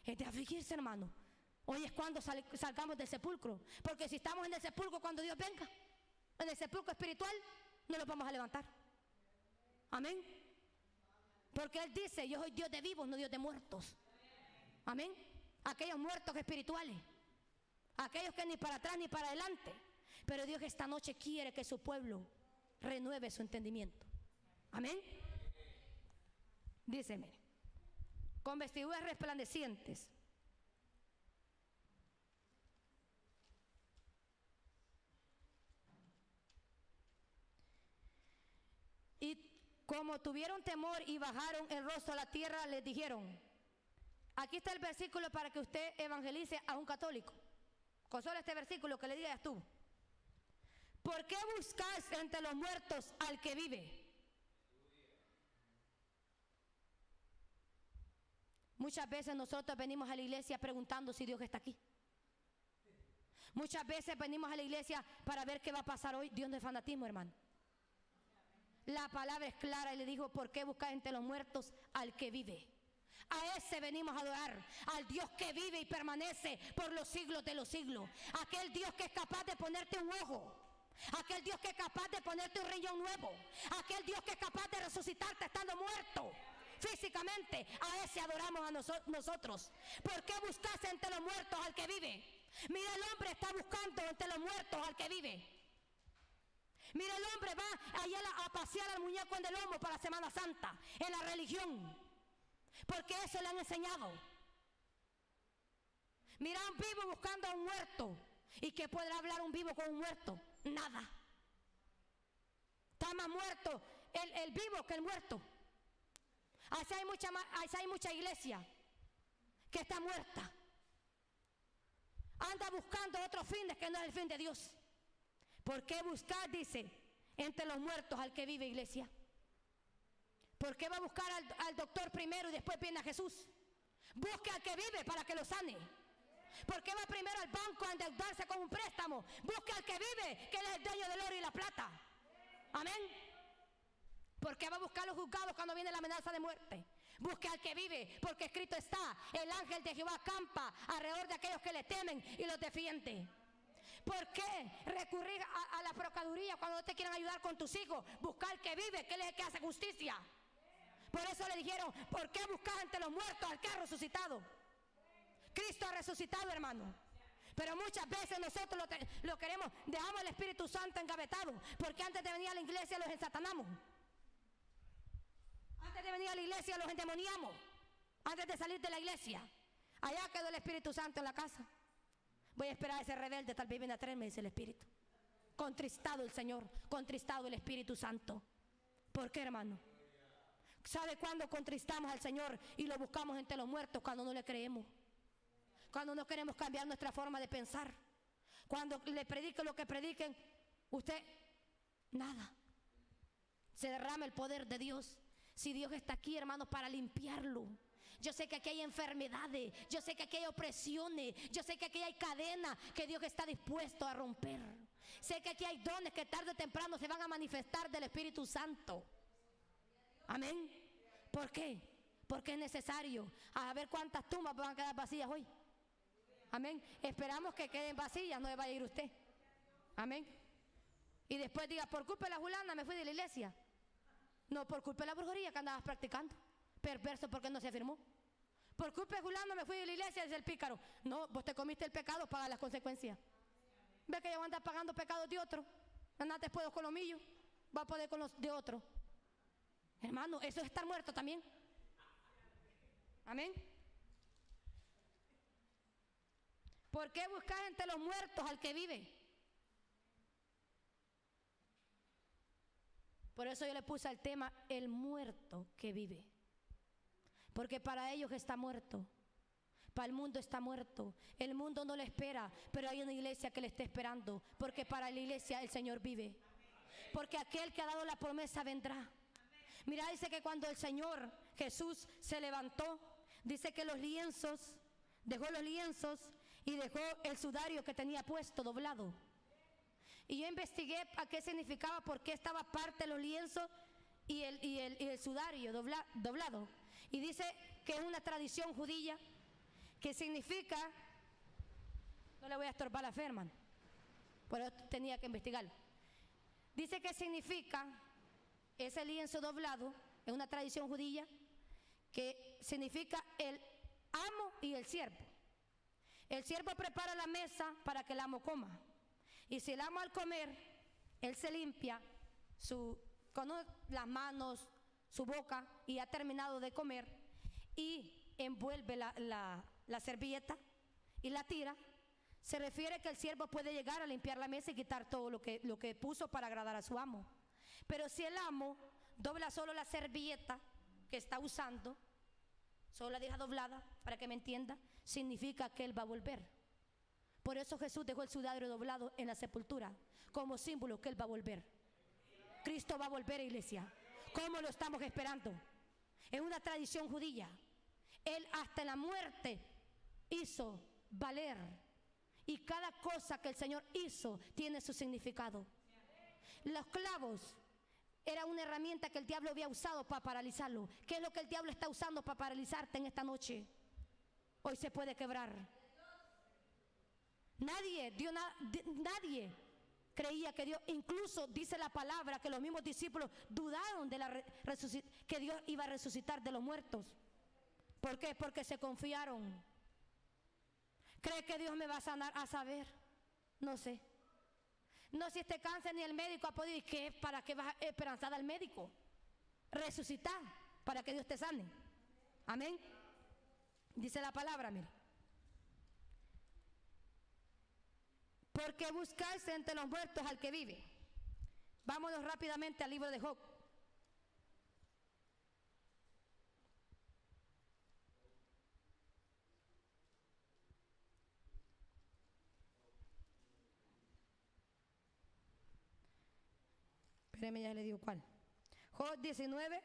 Es de afligirse, hermano. Hoy es cuando salgamos del sepulcro. Porque si estamos en el sepulcro cuando Dios venga, en el sepulcro espiritual, no lo vamos a levantar. Amén. Porque Él dice, yo soy Dios de vivos, no Dios de muertos. Amén. Aquellos muertos espirituales, aquellos que ni para atrás ni para adelante. Pero Dios esta noche quiere que su pueblo renueve su entendimiento. Amén. Díceme, con vestiduras resplandecientes. Y como tuvieron temor y bajaron el rostro a la tierra, les dijeron, aquí está el versículo para que usted evangelice a un católico. Con solo este versículo que le diga ya estuvo. ¿Por qué buscáis entre los muertos al que vive? Muchas veces nosotros venimos a la iglesia preguntando si Dios está aquí. Muchas veces venimos a la iglesia para ver qué va a pasar hoy. Dios no es fanatismo, hermano. La palabra es clara y le dijo, ¿por qué buscar entre los muertos al que vive? A ese venimos a adorar, al Dios que vive y permanece por los siglos de los siglos. Aquel Dios que es capaz de ponerte un ojo, aquel Dios que es capaz de ponerte un riñón nuevo, aquel Dios que es capaz de resucitarte estando muerto físicamente. A ese adoramos a nosotros. ¿Por qué buscas entre los muertos al que vive? Mira, el hombre está buscando entre los muertos al que vive. Mira, el hombre va allá a pasear al muñeco en el lomo para Semana Santa, en la religión, porque eso le han enseñado. Mira, un vivo buscando a un muerto. ¿Y qué podrá hablar un vivo con un muerto? Nada. Está más muerto el vivo que el muerto. Así hay mucha iglesia que está muerta. Anda buscando otros fines que no es el fin de Dios. ¿Por qué buscar, dice, entre los muertos al que vive, iglesia? ¿Por qué va a buscar al doctor primero y después viene a Jesús? Busque al que vive para que lo sane. ¿Por qué va primero al banco a endeudarse con un préstamo? Busque al que vive, que él es el dueño del oro y la plata. Amén. ¿Por qué va a buscar a los juzgados cuando viene la amenaza de muerte? Busque al que vive, porque escrito está, el ángel de Jehová acampa alrededor de aquellos que le temen y los defiende. ¿Por qué recurrir a la procuraduría cuando no te quieren ayudar con tus hijos? Buscar al que vive, que él es el que hace justicia. Por eso le dijeron, ¿por qué buscas entre los muertos al que ha resucitado? Cristo ha resucitado, hermano. Pero muchas veces nosotros lo queremos, dejamos el Espíritu Santo engavetado, porque antes de venir a la iglesia los ensatanamos. Antes de venir a la iglesia los endemoniamos. Antes de salir de la iglesia, allá quedó el Espíritu Santo en la casa. Voy a esperar a ese rebelde, tal vez viene a traerme, dice el Espíritu. Contristado el Señor, contristado el Espíritu Santo. ¿Por qué, hermano? ¿Sabe cuándo contristamos al Señor y lo buscamos entre los muertos? Cuando no le creemos. Cuando no queremos cambiar nuestra forma de pensar. Cuando le prediquen lo que prediquen, usted, nada. Se derrama el poder de Dios. Si Dios está aquí, hermanos, para limpiarlo. Yo sé que aquí hay enfermedades, yo sé que aquí hay opresiones, yo sé que aquí hay cadenas que Dios está dispuesto a romper. Sé que aquí hay dones que tarde o temprano se van a manifestar del Espíritu Santo. Amén. ¿Por qué? Porque es necesario. A ver cuántas tumbas van a quedar vacías hoy. Amén. Esperamos que queden vacías, no se vaya a ir usted. Amén. Y después diga, por culpa de la Julana me fui de la iglesia. No, por culpa de la brujería que andabas practicando. Perverso, porque no se afirmó. Por culpa de Julano me fui de la iglesia, dice el pícaro. No, vos te comiste el pecado, paga las consecuencias. Ve que ya va a andar pagando pecados de otro. Andate después con los míos, va a poder con los de otro. Hermano, eso es estar muerto también. Amén. ¿Por qué buscar entre los muertos al que vive? Por eso yo le puse al tema el muerto que vive. Porque para ellos está muerto. Para el mundo está muerto. El mundo no le espera, pero hay una iglesia que le está esperando. Porque para la iglesia el Señor vive. Porque aquel que ha dado la promesa vendrá. Mira, dice que cuando el Señor Jesús se levantó, dice que los lienzos, dejó los lienzos y dejó el sudario que tenía puesto doblado. Y yo investigué a qué significaba, por qué estaba parte de los lienzos y el sudario doblado. Y dice que es una tradición judía que significa, no le voy a estorbar a Ferman, por eso tenía que investigarlo. Dice que significa ese lienzo doblado, es una tradición judía que significa el amo y el siervo. El siervo prepara la mesa para que el amo coma. Y si el amo al comer, él se limpia con las manos, su boca, y ha terminado de comer, y envuelve la servilleta y la tira. Se refiere que el siervo puede llegar a limpiar la mesa y quitar todo lo que puso para agradar a su amo. Pero si el amo dobla solo la servilleta que está usando, solo la deja doblada, para que me entienda, significa que él va a volver. Por eso Jesús dejó el sudario doblado en la sepultura, como símbolo que él va a volver. Cristo va a volver, iglesia. ¿Cómo lo estamos esperando? Es una tradición judía. Él hasta la muerte hizo valer. Y cada cosa que el Señor hizo tiene su significado. Los clavos era una herramienta que el diablo había usado para paralizarlo. ¿Qué es lo que el diablo está usando para paralizarte en esta noche? Hoy se puede quebrar. Nadie creía que Dios, incluso dice la palabra que los mismos discípulos dudaron de que Dios iba a resucitar de los muertos. ¿Por qué? Porque se confiaron. ¿Cree que Dios me va a sanar? A saber, no sé. No, si este cáncer ni el médico ha podido. ¿Y qué? ¿Para qué vas esperanzada al médico? Resucitar para que Dios te sane. Amén. Dice la palabra, mire. Porque buscarse entre los muertos al que vive. Vámonos rápidamente al libro de Job. Espéreme, ya le digo cuál. Job 19.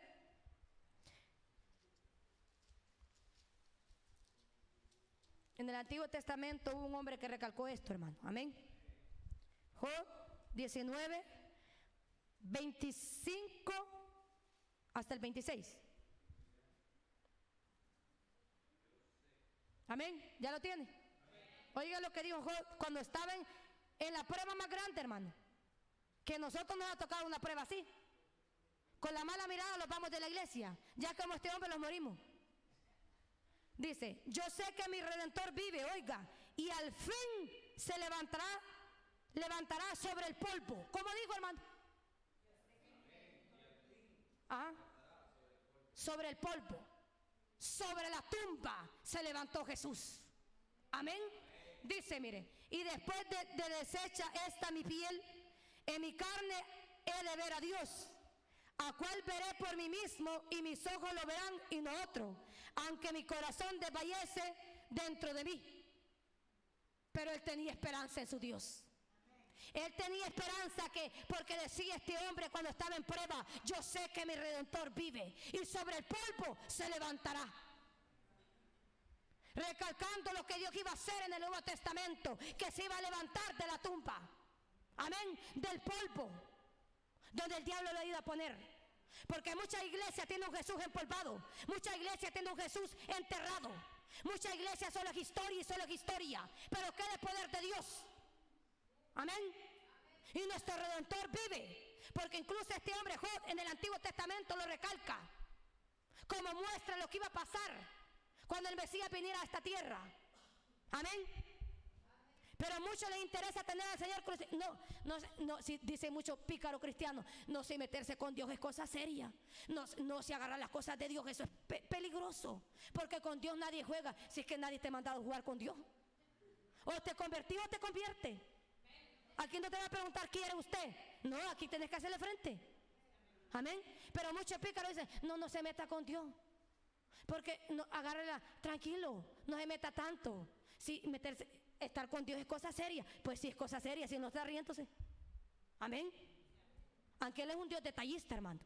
En el Antiguo Testamento hubo un hombre que recalcó esto, hermano. Amén. Job 19, 25 hasta el 26. Amén. ¿Ya lo tiene? Oiga lo que dijo Job cuando estaba en la prueba más grande, hermano, que nosotros nos ha tocado una prueba así. Con la mala mirada los vamos de la iglesia, ya como este hombre los morimos. Dice, yo sé que mi Redentor vive, oiga, y al fin se levantará sobre el polvo. ¿Cómo dijo, hermano? ¿Ah? Sobre el polvo, sobre la tumba se levantó Jesús. Amén. Dice, mire, y después de deshecha esta mi piel, en mi carne he de ver a Dios, a cual veré por mí mismo, y mis ojos lo verán y no otro, aunque mi corazón desfallece dentro de mí. Pero él tenía esperanza en su Dios. Él tenía esperanza, porque decía este hombre cuando estaba en prueba, yo sé que mi Redentor vive y sobre el polvo se levantará. Recalcando lo que Dios iba a hacer en el Nuevo Testamento, que se iba a levantar de la tumba, amén, del polvo donde el diablo lo ha ido a poner. Porque muchas iglesias tienen un Jesús empolvado, muchas iglesias tienen un Jesús enterrado, muchas iglesias solo es historia y solo es historia, pero queda el poder de Dios. Amén. Y nuestro Redentor vive, porque incluso este hombre Job en el Antiguo Testamento lo recalca como muestra lo que iba a pasar cuando el Mesías viniera a esta tierra. Amén. Pero a muchos les interesa tener al Señor crucificado. No, si dice mucho pícaro cristiano, no sé, meterse con Dios es cosa seria. No se agarrar las cosas de Dios, eso es peligroso. Porque con Dios nadie juega, si es que nadie te ha mandado a jugar con Dios. O te convertís o te convierte. Aquí no te va a preguntar quién es usted. No, aquí tenés que hacerle frente. Amén. Pero muchos pícaros dicen, no se meta con Dios. Porque no, agárrela, tranquilo, no se meta tanto. Si meterse, estar con Dios es cosa seria. Pues sí es cosa seria, si no está riéndose. Amén. Aunque Él es un Dios detallista, hermano.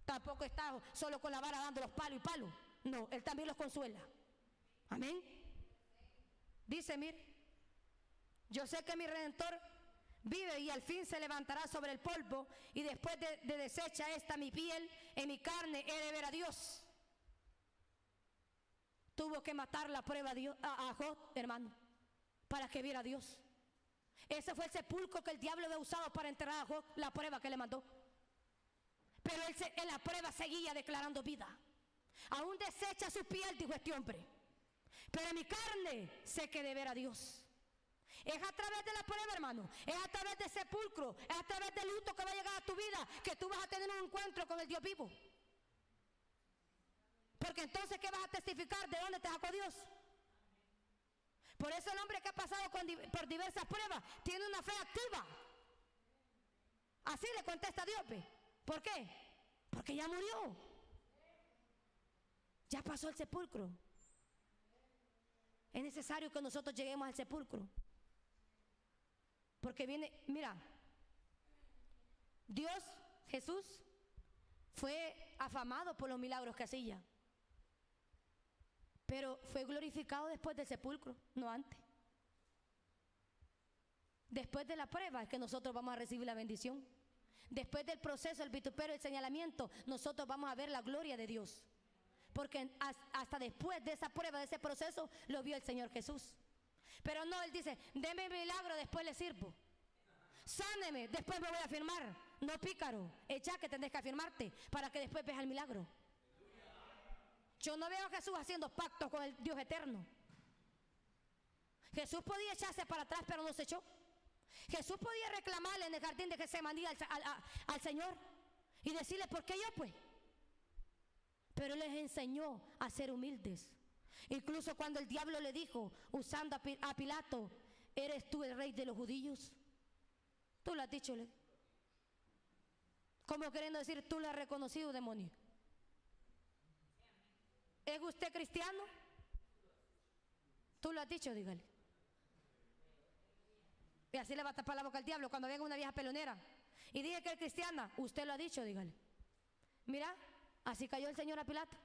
Tampoco está solo con la vara dando los palos y palos. No, Él también los consuela. Amén. Dice, mire, yo sé que mi Redentor vive y al fin se levantará sobre el polvo, y después de deshecha esta mi piel, en mi carne he de ver a Dios. Tuvo que matar la prueba a Job, hermano, para que viera a Dios. Ese fue el sepulcro que el diablo había usado para enterrar a Job, la prueba que le mandó. Pero él en la prueba seguía declarando vida. Aún deshecha su piel, dijo este hombre, pero en mi carne sé que de ver a Dios. Es a través de la prueba, hermano, es a través del sepulcro, es a través del luto que va a llegar a tu vida, que tú vas a tener un encuentro con el Dios vivo. Porque entonces, ¿qué vas a testificar? ¿De dónde te sacó Dios? Por eso el hombre que ha pasado por diversas pruebas tiene una fe activa. Así le contesta Dios. ¿Por qué? Porque ya murió. Ya pasó el sepulcro. Es necesario que nosotros lleguemos al sepulcro. Porque viene, mira, Dios, Jesús, fue afamado por los milagros que hacía. Pero fue glorificado después del sepulcro, no antes. Después de la prueba es que nosotros vamos a recibir la bendición. Después del proceso, el vituperio, el señalamiento, nosotros vamos a ver la gloria de Dios. Porque hasta después de esa prueba, de ese proceso, lo vio el Señor Jesús. Pero no, Él dice, deme milagro, después le sirvo. Sáneme, después me voy a afirmar. No, pícaro, echa que tendrás que afirmarte para que después veas el milagro. Yo no veo a Jesús haciendo pactos con el Dios eterno. Jesús podía echarse para atrás, pero no se echó. Jesús podía reclamarle en el jardín de Getsemaní al Señor y decirle, ¿por qué yo pues? Pero Él les enseñó a ser humildes. Incluso cuando el diablo le dijo, usando a Pilato, ¿eres tú el rey de los judíos? Tú lo has dicho. Como queriendo decir, tú lo has reconocido, demonio. ¿Es usted cristiano? Tú lo has dicho, dígale. Y así le va a tapar la boca al diablo cuando venga una vieja pelonera y diga que es cristiana. Usted lo ha dicho, dígale. Mira, así cayó el Señor a Pilato.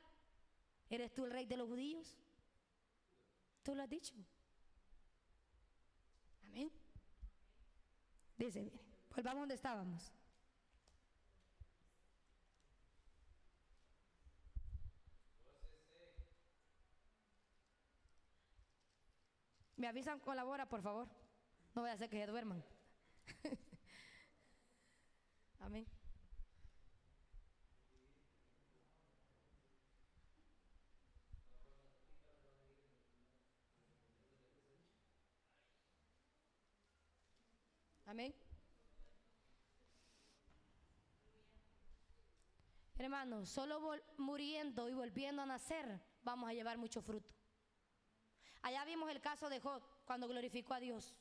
¿Eres tú el rey de los judíos? Tú lo has dicho. Amén. Dice, mire, volvamos donde estábamos. Me avisan, colabora, por favor. No voy a hacer que se duerman. Amén. Amén. Hermanos, solo muriendo y volviendo a nacer vamos a llevar mucho fruto. Allá vimos el caso de Job cuando glorificó a Dios.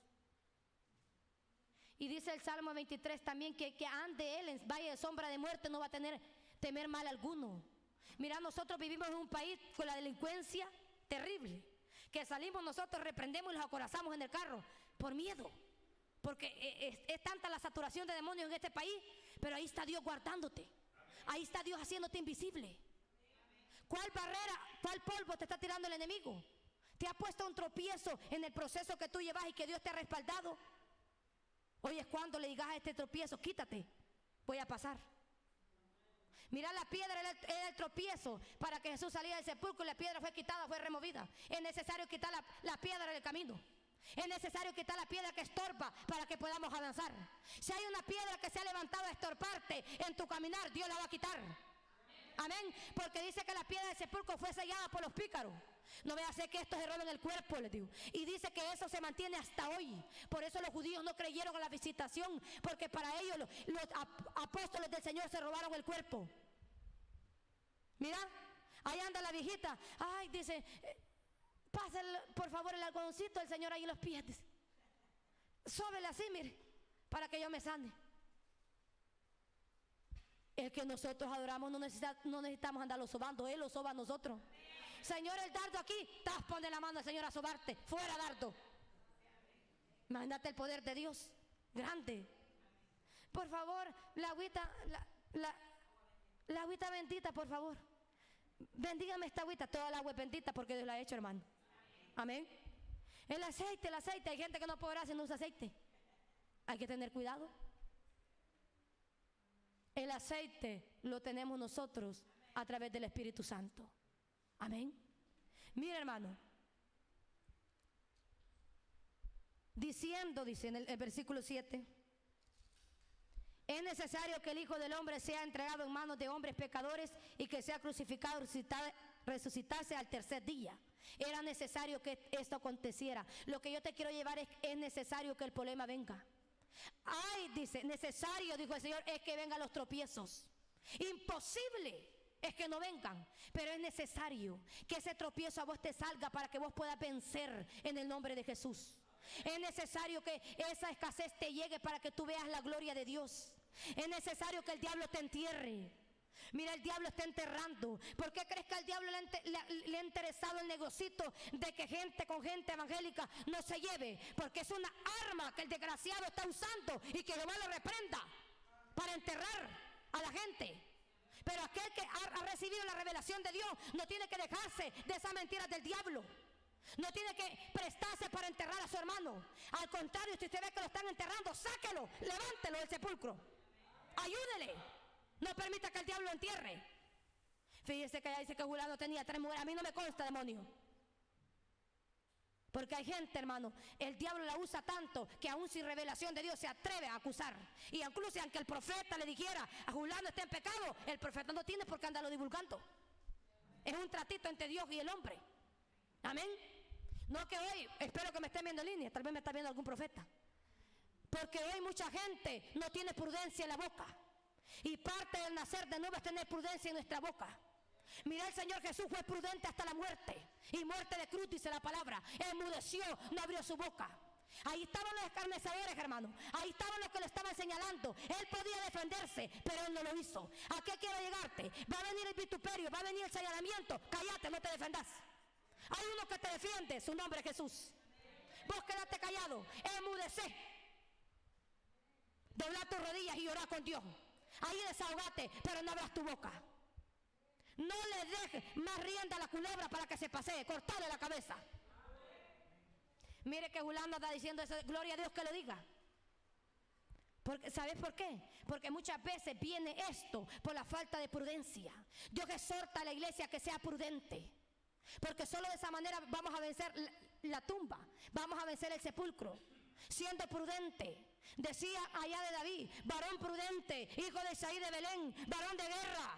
Y dice el Salmo 23 también que ande él en valle de sombra de muerte no va a temer mal alguno. Mira, nosotros vivimos en un país con la delincuencia terrible, que salimos nosotros, reprendemos y los acorazamos en el carro por miedo, porque es tanta la saturación de demonios en este país, pero ahí está Dios guardándote, ahí está Dios haciéndote invisible. ¿Cuál barrera, cuál polvo te está tirando el enemigo? ¿Te ha puesto un tropiezo en el proceso que tú llevas y que Dios te ha respaldado? Hoy es cuando le digas a este tropiezo, quítate, voy a pasar. Mira, la piedra era el tropiezo para que Jesús saliera del sepulcro y la piedra fue quitada, fue removida. Es necesario quitar la piedra del camino. Es necesario quitar la piedra que estorba para que podamos avanzar. Si hay una piedra que se ha levantado a estorbarte en tu caminar, Dios la va a quitar. Amén. Porque dice que la piedra del sepulcro fue sellada por los pícaros. No vaya a ser que estos se roben el cuerpo, les digo. Y dice que eso se mantiene hasta hoy. Por eso los judíos no creyeron a la visitación, porque para ellos los apóstoles del Señor se robaron el cuerpo. Mira, ahí anda la viejita. Ay, dice, pase por favor el algodoncito del Señor ahí en los pies. Dice, sóbele así, mire, para que yo me sane. El que nosotros adoramos no necesitamos andarlo sobando, Él lo soba a nosotros. Señor, el dardo aquí, pone la mano al Señor a sobarte, fuera dardo. Imagínate el poder de Dios, grande. Por favor, la agüita bendita, por favor. Bendígame esta agüita, toda la agua es bendita porque Dios la ha hecho, hermano. Amén. El aceite, hay gente que no podrá si no usa aceite. Hay que tener cuidado. El aceite lo tenemos nosotros a través del Espíritu Santo. Amén. Mira, hermano, dice en el versículo 7, es necesario que el Hijo del Hombre sea entregado en manos de hombres pecadores y que sea crucificado, resucitase al tercer día. Era necesario que esto aconteciera. Lo que yo te quiero llevar es necesario que el problema venga. Ay, dice, necesario, dijo el Señor, es que vengan los tropiezos. Imposible es que no vengan, pero es necesario que ese tropiezo a vos te salga para que vos puedas vencer en el nombre de Jesús. Es necesario que esa escasez te llegue para que tú veas la gloria de Dios. Es necesario que el diablo te entierre. Mira, el diablo está enterrando. ¿Por qué crees que al diablo le ha interesado el negocito de que gente con gente evangélica no se lleve? Porque es una arma que el desgraciado está usando y que Jehová lo reprenda para enterrar a la gente. Pero aquel que ha recibido la revelación de Dios no tiene que dejarse de esas mentiras del diablo. No tiene que prestarse para enterrar a su hermano. Al contrario, si usted ve que lo están enterrando, sáquelo, levántelo del sepulcro. Ayúdele. No permita que el diablo lo entierre. Fíjese que allá dice que Julano tenía 3 mujeres. A mí no me consta, demonio. Porque hay gente, hermano, el diablo la usa tanto que aún sin revelación de Dios se atreve a acusar. Y incluso aunque el profeta le dijera a Julano está en pecado, el profeta no tiene por qué andarlo divulgando. Es un tratito entre Dios y el hombre. Amén. No que hoy, espero que me estén viendo en línea, tal vez me está viendo algún profeta. Porque hoy mucha gente no tiene prudencia en la boca. Y parte del nacer de nuevo es tener prudencia en nuestra boca. Mira, el Señor Jesús fue prudente hasta la muerte. Y muerte de cruz, dice la palabra. Enmudeció, no abrió su boca. Ahí estaban los escarnecedores, hermano. Ahí estaban los que le estaban señalando. Él podía defenderse, pero él no lo hizo. ¿A qué quiero llegarte? Va a venir el vituperio, va a venir el señalamiento. Cállate, no te defendas. Hay uno que te defiende, su nombre es Jesús. Vos quedate callado, enmudecé. Dobla tus rodillas y orá con Dios. Ahí desahogate, pero no abras tu boca. No le dejes más rienda a la culebra para que se pasee, cortale la cabeza. Mire que Julano está diciendo eso, gloria a Dios que lo diga. Porque, ¿sabes por qué? Porque muchas veces viene esto por la falta de prudencia. Dios exhorta a la iglesia que sea prudente. Porque solo de esa manera vamos a vencer la tumba, vamos a vencer el sepulcro. siendo prudente. Decía allá de David, varón prudente, hijo de Isaí de Belén, varón de guerra.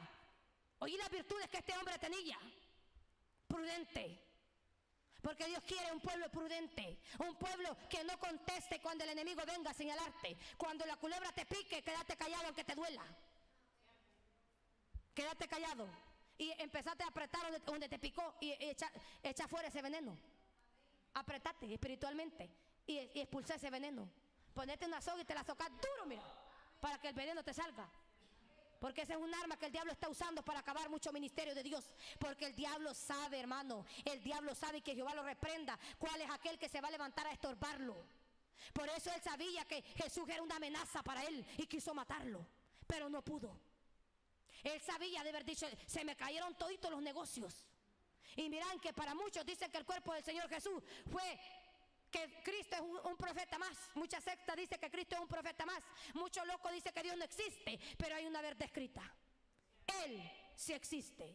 Oí las virtudes que este hombre tenía. Prudente. Porque Dios quiere un pueblo prudente, un pueblo que no conteste cuando el enemigo venga a señalarte. Cuando la culebra te pique, quédate callado aunque te duela. Quédate callado y empezaste a apretar donde te picó y echa fuera ese veneno. Apretate espiritualmente y expulsa ese veneno. Ponete una soga y te la socas duro, mira, para que el veneno te salga. Porque ese es un arma que el diablo está usando para acabar mucho ministerio de Dios. Porque el diablo sabe, hermano, el diablo sabe que Jehová lo reprenda cuál es aquel que se va a levantar a estorbarlo. Por eso él sabía que Jesús era una amenaza para él y quiso matarlo, pero no pudo. Él sabía de haber dicho, se me cayeron toditos los negocios. Y miran que para muchos dicen que el cuerpo del Señor Jesús fue, que Cristo es un profeta más. Mucha secta dice que Cristo es un profeta más. Mucho loco dice que Dios no existe, pero hay una verdad escrita. Él sí existe.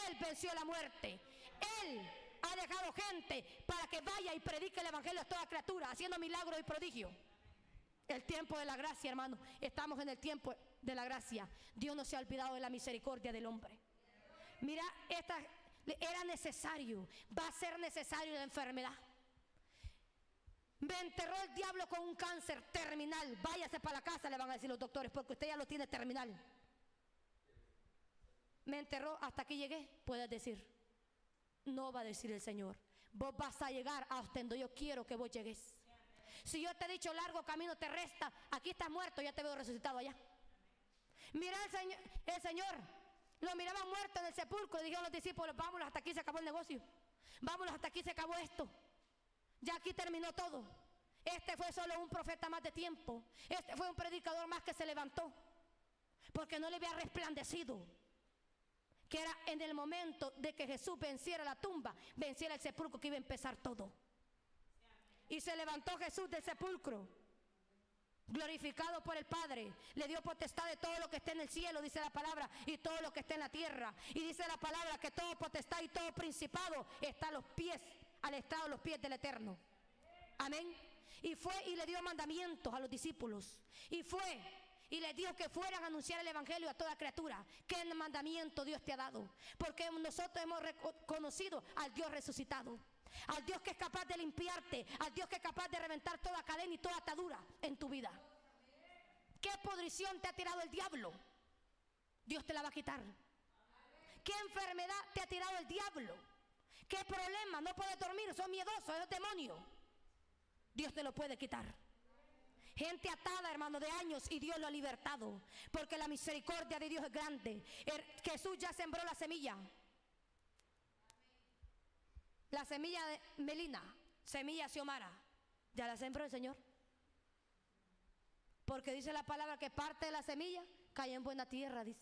Él venció la muerte. Él ha dejado gente para que vaya y predique el evangelio a toda criatura, haciendo milagros y prodigios. El tiempo de la gracia, hermano. Estamos en el tiempo de la gracia. Dios no se ha olvidado de la misericordia del hombre. Mira, era necesario, va a ser necesario la enfermedad. Me enterró el diablo con un cáncer terminal. Váyase para la casa, le van a decir los doctores, porque usted ya lo tiene terminal. Me enterró, hasta aquí llegué, puedes decir. No va a decir el Señor. Vos vas a llegar hasta donde yo quiero que vos llegues. Si yo te he dicho largo camino te resta, aquí estás muerto, ya te veo resucitado allá. Mira el Señor, lo miraban muerto en el sepulcro. Dijeron los discípulos, vámonos, hasta aquí se acabó el negocio. Vámonos, hasta aquí se acabó esto. Ya aquí terminó todo. Este fue solo un profeta más de tiempo. Este fue un predicador más que se levantó, porque no le había resplandecido que era en el momento de que Jesús venciera la tumba, venciera el sepulcro, que iba a empezar todo. Y se levantó Jesús del sepulcro, glorificado por el Padre. Le dio potestad de todo lo que está en el cielo, dice la palabra, y todo lo que está en la tierra. Y dice la palabra que todo potestad y todo principado está a los pies, al estrado de los pies del Eterno. Amén. Y fue y le dio mandamientos a los discípulos. Y fue y les dijo que fueran a anunciar el evangelio a toda criatura. ¿Qué mandamiento Dios te ha dado? Porque nosotros hemos reconocido al Dios resucitado, al Dios que es capaz de limpiarte, al Dios que es capaz de reventar toda cadena y toda atadura en tu vida. ¿Qué podrición te ha tirado el diablo? Dios te la va a quitar. ¿Qué enfermedad te ha tirado el diablo? ¿Qué problema? No puedes dormir, son miedosos, es demonio. Dios te lo puede quitar. Gente atada, hermano, de años, y Dios lo ha libertado, porque la misericordia de Dios es grande. Jesús ya sembró la semilla. La semilla de Melina, semilla Xiomara, ya la sembró el Señor. Porque dice la palabra que parte de la semilla cae en buena tierra, dice.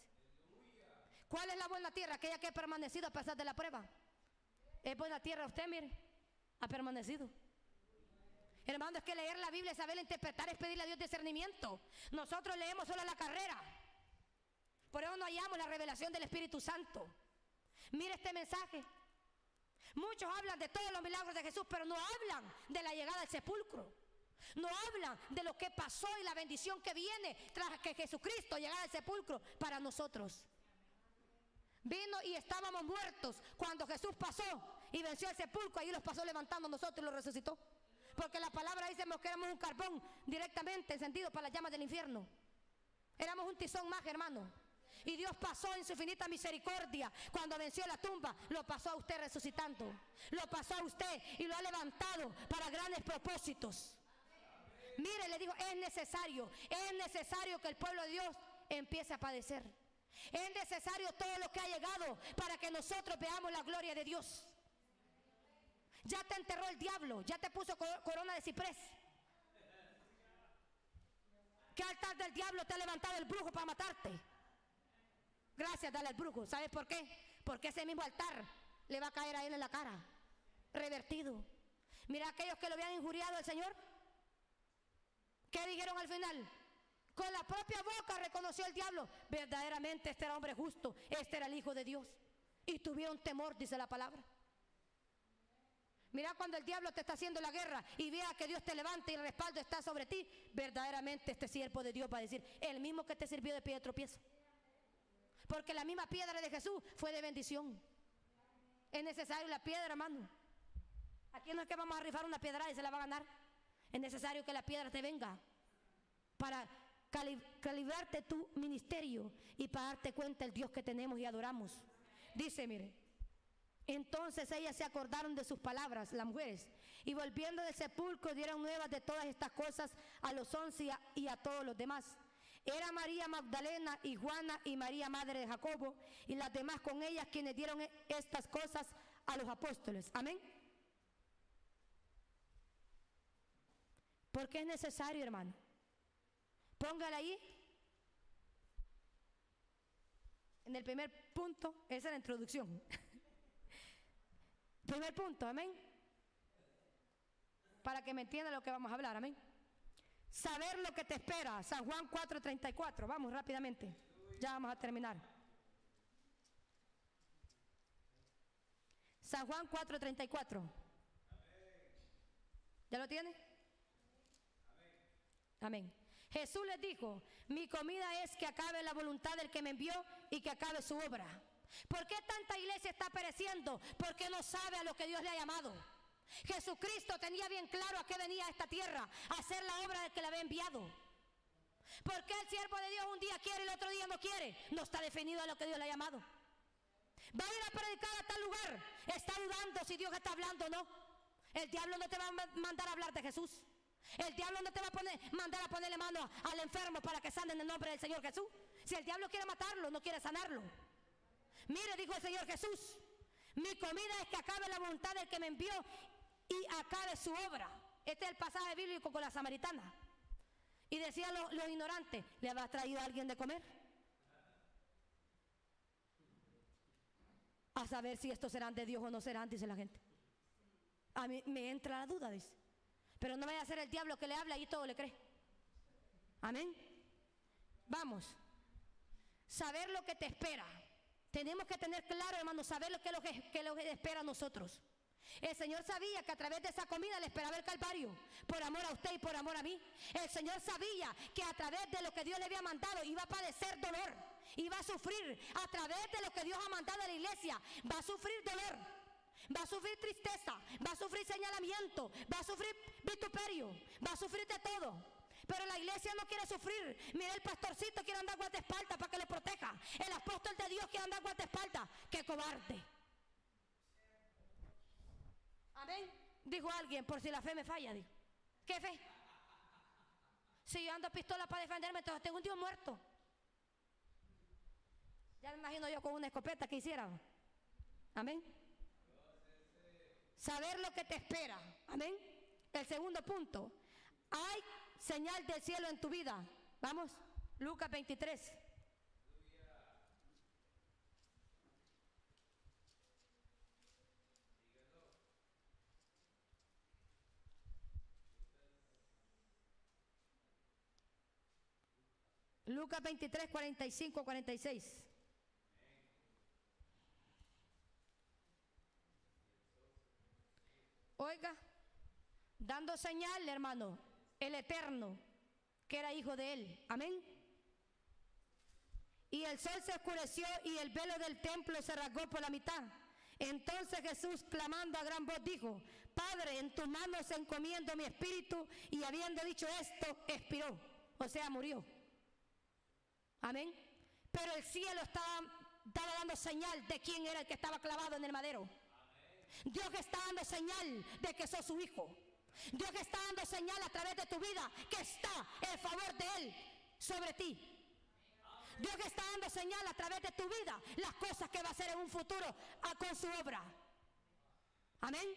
¿Cuál es la buena tierra? Aquella que ha permanecido a pesar de la prueba. Es buena tierra, usted mire, ha permanecido. Hermano, es que leer la Biblia, saberla interpretar, es pedirle a Dios discernimiento. Nosotros leemos solo la carrera, por eso no hallamos la revelación del Espíritu Santo. Mire este mensaje. Muchos hablan de todos los milagros de Jesús, pero no hablan de la llegada al sepulcro. No hablan de lo que pasó y la bendición que viene tras que Jesucristo llegara al sepulcro para nosotros. Vino y estábamos muertos cuando Jesús pasó y venció el sepulcro. Ahí los pasó levantando nosotros y los resucitó. Porque la palabra dice que éramos un carbón directamente encendido para las llamas del infierno. Éramos un tizón más, hermano. Y Dios pasó en su infinita misericordia. Cuando venció la tumba, lo pasó a usted resucitando. Lo pasó a usted y lo ha levantado para grandes propósitos. Mire, le digo, es necesario que el pueblo de Dios empiece a padecer. Es necesario todo lo que ha llegado para que nosotros veamos la gloria de Dios. Ya te enterró el diablo, ya te puso corona de ciprés. ¿Qué altar del diablo te ha levantado el brujo para matarte? Gracias, dale al brujo. ¿Sabes por qué? Porque ese mismo altar le va a caer a él en la cara, revertido. Mira aquellos que lo habían injuriado al Señor. ¿Qué dijeron al final? Con la propia boca reconoció el diablo, verdaderamente este era hombre justo, este era el Hijo de Dios. Y tuvieron temor, dice la palabra. Mira cuando el diablo te está haciendo la guerra y vea que Dios te levanta y el respaldo está sobre ti, verdaderamente este siervo de Dios va a decir, el mismo que te sirvió de piedra de tropiezo. Porque la misma piedra de Jesús fue de bendición. Es necesario la piedra, hermano. Aquí no es que vamos a rifar una piedra y se la va a ganar. Es necesario que la piedra te venga para calibrarte tu ministerio y para darte cuenta del Dios que tenemos y adoramos. Dice, mire, entonces ellas se acordaron de sus palabras, las mujeres, y volviendo del sepulcro dieron nuevas de todas estas cosas a los 11 y a todos los demás. Era María Magdalena y Juana y María madre de Jacobo y las demás con ellas quienes dieron estas cosas a los apóstoles. Amén. Porque es necesario, hermano. Póngale ahí. En el primer punto, esa es la introducción. Primer punto, amén. Para que me entienda lo que vamos a hablar, amén. Saber lo que te espera, San Juan 4:34. Vamos rápidamente, ya vamos a terminar. San Juan 4:34. ¿Ya lo tiene? Amén. Jesús les dijo, mi comida es que acabe la voluntad del que me envió y que acabe su obra. ¿Por qué tanta iglesia está pereciendo? Porque no sabe a lo que Dios le ha llamado. Jesucristo tenía bien claro a qué venía a esta tierra, a hacer la obra del que le había enviado. ¿Por qué el siervo de Dios un día quiere y el otro día no quiere? No está definido a lo que Dios le ha llamado. Va a ir a predicar a tal lugar, está dudando si Dios está hablando o no. El diablo no te va a mandar a hablar de Jesús. El diablo no te va a mandar a ponerle mano al enfermo para que sane en el nombre del Señor Jesús. Si el diablo quiere matarlo, no quiere sanarlo. Mire, dijo el Señor Jesús, mi comida es que acabe la voluntad del que me envió y acabe su obra. Este es el pasaje bíblico con la samaritana. Y decían los ignorantes, ¿le habrá traído a alguien de comer? A saber si estos serán de Dios o no serán, dice la gente. A mí me entra la duda, dice. Pero no vaya a ser el diablo que le habla y todo le cree. Amén. Vamos. Saber lo que te espera. Tenemos que tener claro, hermano, saber lo que espera a nosotros. El Señor sabía que a través de esa comida le esperaba el Calvario, por amor a usted y por amor a mí. El Señor sabía que a través de lo que Dios le había mandado iba a padecer dolor, iba a sufrir. A través de lo que Dios ha mandado a la iglesia, va a sufrir dolor, va a sufrir tristeza, va a sufrir señalamiento, va a sufrir vituperio, va a sufrir de todo. Pero la iglesia no quiere sufrir. Mira, el pastorcito quiere andar guardaespaldas para que le proteja. El apóstol de Dios quiere andar guardaespaldas. ¡Qué cobarde! Amén. Dijo alguien, por si la fe me falla, dijo. ¿Qué fe? Si yo ando pistola para defenderme, entonces tengo un Dios muerto. Ya me imagino yo con una escopeta que hiciera. Amén. Saber lo que te espera. Amén. El segundo punto. Hay señal del cielo en tu vida. Vamos, Lucas 23. Lucas 23, 45, 46. Oiga, dando señal, hermano, el Eterno, que era hijo de él. Amén. Y el sol se oscureció y el velo del templo se rasgó por la mitad. Entonces Jesús, clamando a gran voz, dijo: Padre, en tus manos encomiendo mi espíritu. Y habiendo dicho esto, expiró, o sea, murió. Amén. Pero el cielo estaba dando señal de quién era el que estaba clavado en el madero. Amén. Dios que está dando señal de que sos su hijo. Dios que está dando señal a través de tu vida que está el favor de Él sobre ti. Amén. Dios que está dando señal a través de tu vida las cosas que va a hacer en un futuro con su obra. Amén.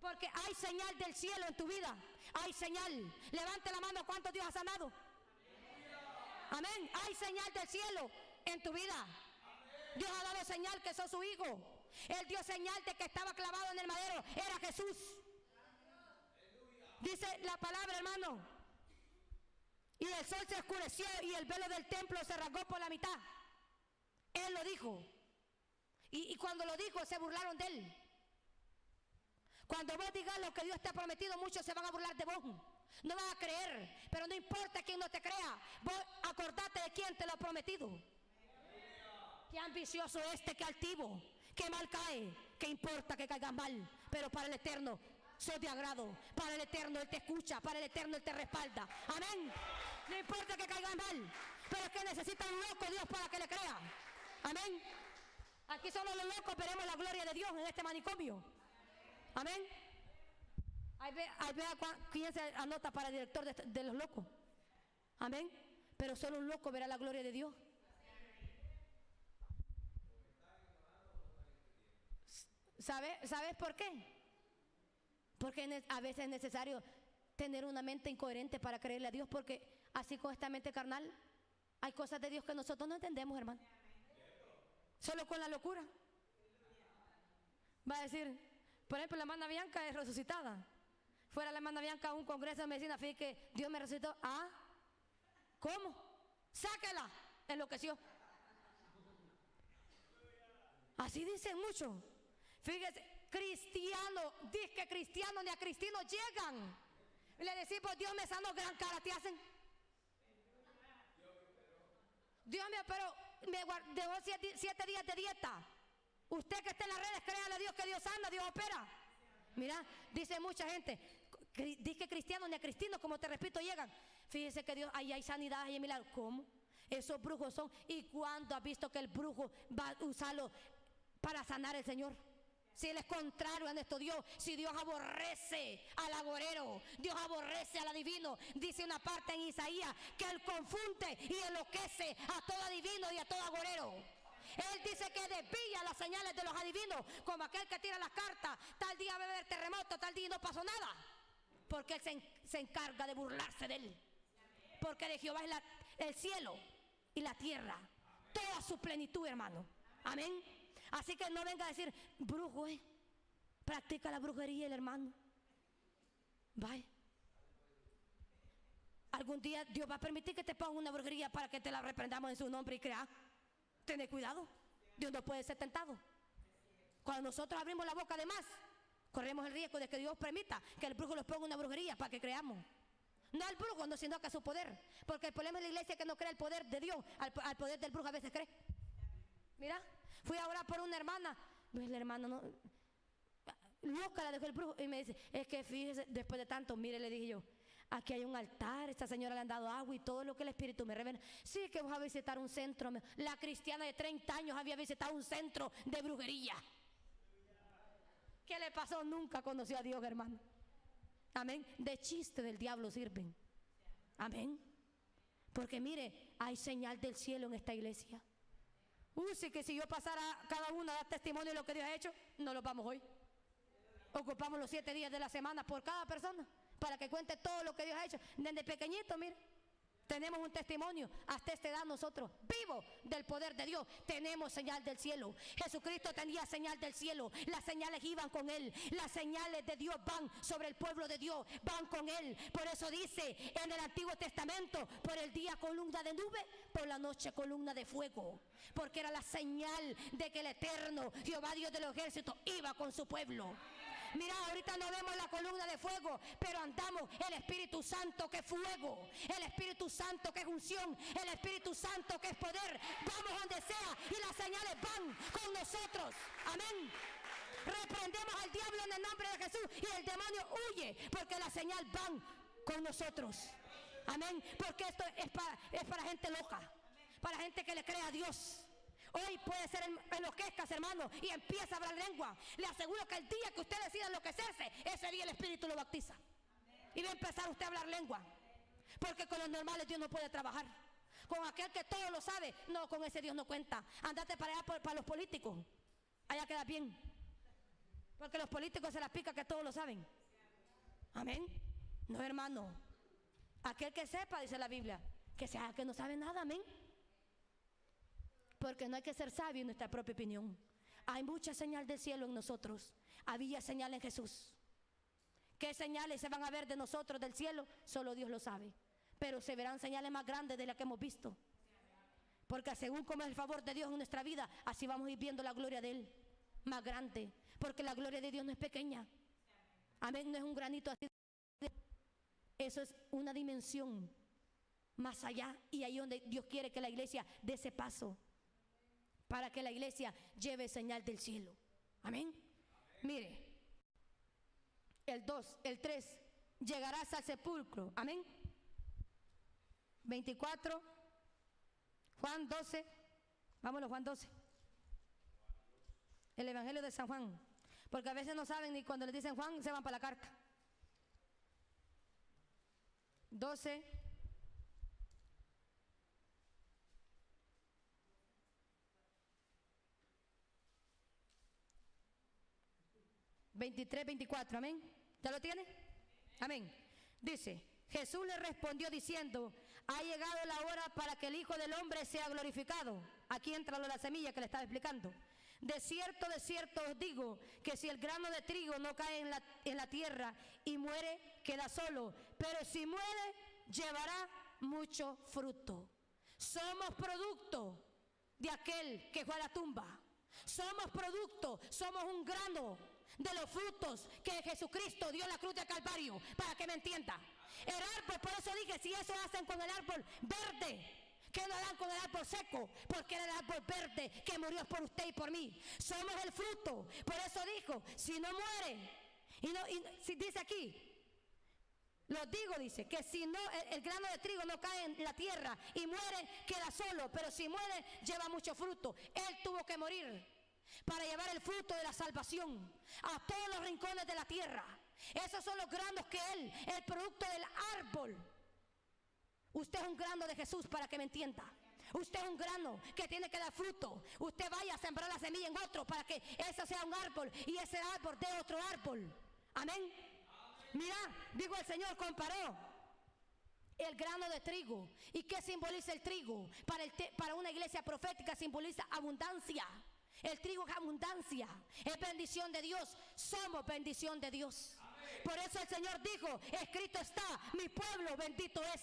Porque hay señal del cielo en tu vida. Hay señal. Levante la mano, ¿cuántos Dios ha sanado? Amén. Hay señal del cielo en tu vida. Amén. Dios ha dado señal que sos su hijo. Él dio señal de que estaba clavado en el madero. Era Jesús. Dice la palabra, hermano. Y el sol se oscureció y el velo del templo se rasgó por la mitad. Él lo dijo. Y cuando lo dijo se burlaron de él. Cuando vos digas lo que Dios te ha prometido, muchos se van a burlar de vos. No van a creer, pero no importa quién no te crea. Vos acordate de quién te lo ha prometido. Qué ambicioso qué altivo, qué mal cae. Qué importa que caigas mal, pero para el Eterno sos de agrado. Para el Eterno Él te escucha, para el Eterno Él te respalda. Amén. No importa que caigas mal, pero es que necesita un loco Dios para que le crea. Amén. Aquí solo los locos veremos la gloria de Dios en este manicomio. Amén. Ahí vea quién se anota para el director de los locos. Amén. Pero solo un loco verá la gloria de Dios. ¿Sabes por qué? Porque a veces es necesario tener una mente incoherente para creerle a Dios, porque así con esta mente carnal hay cosas de Dios que nosotros no entendemos, hermano. Solo con la locura. Va a decir, por ejemplo, la hermana Bianca es resucitada. Fuera la hermana Bianca a un congreso de medicina, fíjate que Dios me resucitó. Ah, ¿cómo? Sáquela. Enloqueció. Así dicen muchos. Fíjese, cristiano, dice que cristiano ni a cristianos llegan. Le decimos, Dios me sanó, gran cara te hacen. Dios me operó, dejó 7 días de dieta. Usted que está en las redes, créale a Dios que Dios sana, Dios opera. Mira, dice mucha gente, dice que cristiano ni a cristianos, como te repito, llegan. Fíjese que Dios, ahí hay sanidad, ahí hay milagros. ¿Cómo? Esos brujos son. ¿Y cuándo has visto que el brujo va a usarlo para sanar el Señor? Si Él es contrario a nuestro Dios, si Dios aborrece al agorero, Dios aborrece al adivino. Dice una parte en Isaías que Él confunde y enloquece a todo adivino y a todo agorero. Él dice que desvía las señales de los adivinos, como aquel que tira las cartas, tal día va a haber terremoto, tal día no pasó nada, porque Él se encarga de burlarse de Él. Porque de Jehová es el cielo y la tierra, toda su plenitud, hermano. Amén. Así que no venga a decir, brujo, practica la brujería el hermano. Vaya. Algún día Dios va a permitir que te ponga una brujería para que te la reprendamos en su nombre y crea. Tener cuidado. Dios no puede ser tentado. Cuando nosotros abrimos la boca de más, corremos el riesgo de que Dios permita que el brujo nos ponga una brujería para que creamos. No al brujo, no, sino que a su poder. Porque el problema de la iglesia es que no cree el poder de Dios, al poder del brujo a veces cree. Mira, fui a orar por una hermana. Pues la hermana no, loca la dejó el brujo. Y me dice, es que fíjese, después de tanto, mire, le dije yo, aquí hay un altar, esta señora le han dado agua y todo lo que el Espíritu me revela. Sí, que vas a visitar un centro. La cristiana de 30 años había visitado un centro de brujería. ¿Qué le pasó? Nunca conoció a Dios, hermano. Amén. De chiste del diablo sirven. Amén. Porque mire, hay señal del cielo en esta iglesia. Sí, que si yo pasara cada uno a dar testimonio de lo que Dios ha hecho, no lo vamos hoy. Ocupamos los 7 días de la semana por cada persona para que cuente todo lo que Dios ha hecho. Desde pequeñito, mire, tenemos un testimonio hasta esta edad nosotros, vivos del poder de Dios. Tenemos señal del cielo. Jesucristo tenía señal del cielo. Las señales iban con Él. Las señales de Dios van sobre el pueblo de Dios, van con Él. Por eso dice en el Antiguo Testamento, por el día columna de nube, por la noche columna de fuego. Porque era la señal de que el eterno Jehová Dios de los ejércitos iba con su pueblo. Mira, ahorita no vemos la columna de fuego, pero andamos el Espíritu Santo que es fuego, el Espíritu Santo que es unción, el Espíritu Santo que es poder. Vamos donde sea y las señales van con nosotros. Amén. Reprendemos al diablo en el nombre de Jesús y el demonio huye, porque las señales van con nosotros. Amén. Porque esto es para gente loca, para gente que le cree a Dios. Hoy puede ser enloquezcas, hermano, y empieza a hablar lengua. Le aseguro que el día que usted decida enloquecerse, ese día el Espíritu lo bautiza. Y va a empezar usted a hablar lengua. Porque con los normales Dios no puede trabajar. Con aquel que todo lo sabe, no, con ese Dios no cuenta. Andate para allá para los políticos. Allá queda bien. Porque los políticos se las pica que todos lo saben. Amén. No, hermano. Aquel que sepa, dice la Biblia, que sea que no sabe nada, amén. Porque no hay que ser sabio en nuestra propia opinión. Hay mucha señal del cielo en nosotros. Había señal en Jesús. ¿Qué señales se van a ver de nosotros del cielo? Solo Dios lo sabe. Pero se verán señales más grandes de las que hemos visto. Porque según como es el favor de Dios en nuestra vida, así vamos a ir viendo la gloria de Él más grande. Porque la gloria de Dios no es pequeña. Amén, no es un granito así. Eso es una dimensión más allá, y ahí donde Dios quiere que la iglesia dé ese paso para que la iglesia lleve señal del cielo. Amén. Mire, el 2, el 3, llegarás al sepulcro. Amén. 24, Juan 12, vámonos, Juan 12. El Evangelio de San Juan, porque a veces no saben ni cuando les dicen Juan se van para la carta. 12, 23, 24, amén. ¿Ya lo tiene? Amén. Dice, Jesús le respondió diciendo, ha llegado la hora para que el Hijo del Hombre sea glorificado. Aquí entra la semilla que le estaba explicando. De cierto os digo, que si el grano de trigo no cae en la tierra y muere, queda solo. Pero si muere, llevará mucho fruto. Somos producto de aquel que fue a la tumba. Somos producto, somos un grano de los frutos que Jesucristo dio en la cruz de Calvario, para que me entienda. El árbol, por eso dije, si eso hacen con el árbol verde, ¿qué no harán con el árbol seco? Porque era el árbol verde que murió por usted y por mí. Somos el fruto. Por eso dijo, si no muere, si dice aquí, lo digo, dice, que si no, el grano de trigo no cae en la tierra y muere, queda solo. Pero si muere, lleva mucho fruto. Él tuvo que morir para llevar el fruto de la salvación a todos los rincones de la tierra. Esos son los granos que Él, el producto del árbol. Usted es un grano de Jesús, para que me entienda. Usted es un grano que tiene que dar fruto. Usted vaya a sembrar la semilla en otro para que ese sea un árbol y ese árbol dé otro árbol. Amén. Mira, digo, el Señor comparó el grano de trigo. ¿Y qué simboliza el trigo? Para una iglesia profética simboliza abundancia. El trigo es abundancia, es bendición de Dios. Somos bendición de Dios. Amén. Por eso el Señor dijo, escrito está, mi pueblo bendito es.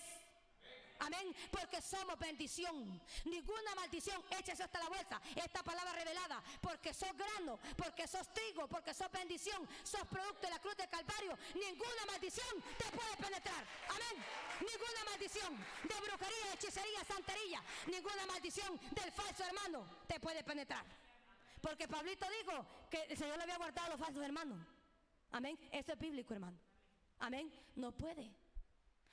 Amén, porque somos bendición. Ninguna maldición, échese hasta la bolsa esta palabra revelada, porque sos grano, porque sos trigo, porque sos bendición, sos producto de la cruz de Calvario. Ninguna maldición te puede penetrar. Amén. Ninguna maldición de brujería, hechicería, santería, ninguna maldición del falso hermano te puede penetrar. Porque Pablito dijo que el Señor le había guardado a los falsos hermanos. Amén. Eso es bíblico, hermano. Amén. No puede.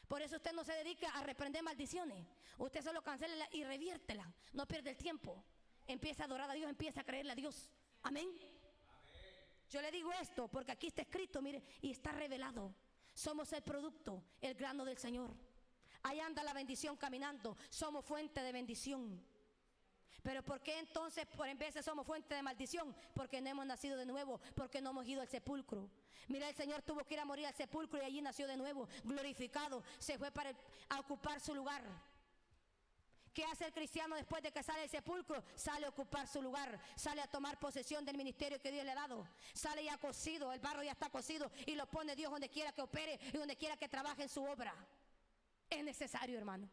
Por eso usted no se dedica a reprender maldiciones. Usted solo cancela y reviértela. No pierde el tiempo. Empieza a adorar a Dios, empieza a creerle a Dios. Amén. Yo le digo esto porque aquí está escrito, mire, y está revelado. Somos el producto, el grano del Señor. Ahí anda la bendición caminando. Somos fuente de bendición. Pero ¿por qué entonces en vez de somos fuente de maldición? Porque no hemos nacido de nuevo, porque no hemos ido al sepulcro. Mira, el Señor tuvo que ir a morir al sepulcro y allí nació de nuevo, glorificado. Se fue a ocupar su lugar. ¿Qué hace el cristiano después de que sale del sepulcro? Sale a ocupar su lugar, sale a tomar posesión del ministerio que Dios le ha dado. Sale ya cocido, el barro ya está cocido y lo pone Dios donde quiera que opere y donde quiera que trabaje en su obra. Es necesario, hermano.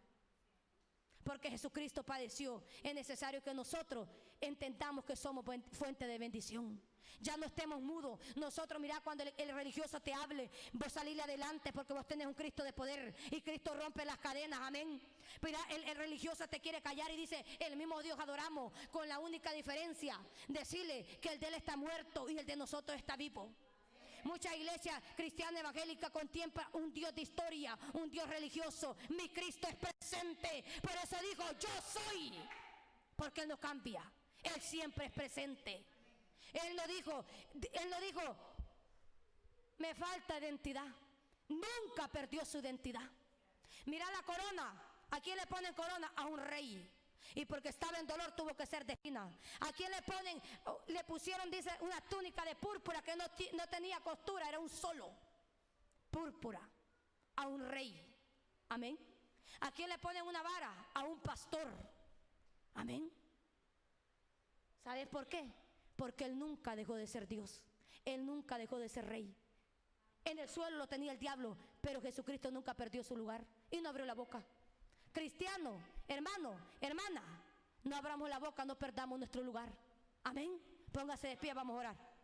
Porque Jesucristo padeció. Es necesario que nosotros entendamos que somos fuente de bendición. Ya no estemos mudos. Nosotros, mirá, cuando el religioso te hable, vos salirle adelante porque vos tenés un Cristo de poder y Cristo rompe las cadenas. Amén. Mira, el religioso te quiere callar y dice, el mismo Dios adoramos, con la única diferencia, decirle que el de él está muerto y el de nosotros está vivo. Muchas iglesias cristianas evangélicas contemplan un Dios de historia, un Dios religioso. Mi Cristo es presente. Por eso dijo, yo soy. Porque Él no cambia. Él siempre es presente. Él no dijo, me falta identidad. Nunca perdió su identidad. Mira la corona. ¿A quién le ponen corona? A un rey. Y porque estaba en dolor tuvo que ser de espina. ¿A quién le pusieron, dice, una túnica de púrpura que no tenía costura? Era un solo púrpura. A un rey. Amén. ¿A quién le ponen una vara? A un pastor. Amén. ¿Sabes por qué? Porque Él nunca dejó de ser Dios. Él nunca dejó de ser rey. En el suelo lo tenía el diablo, pero Jesucristo nunca perdió su lugar y no abrió la boca. Cristiano, hermano, hermana, no abramos la boca, no perdamos nuestro lugar. Amén. Póngase de pie, vamos a orar.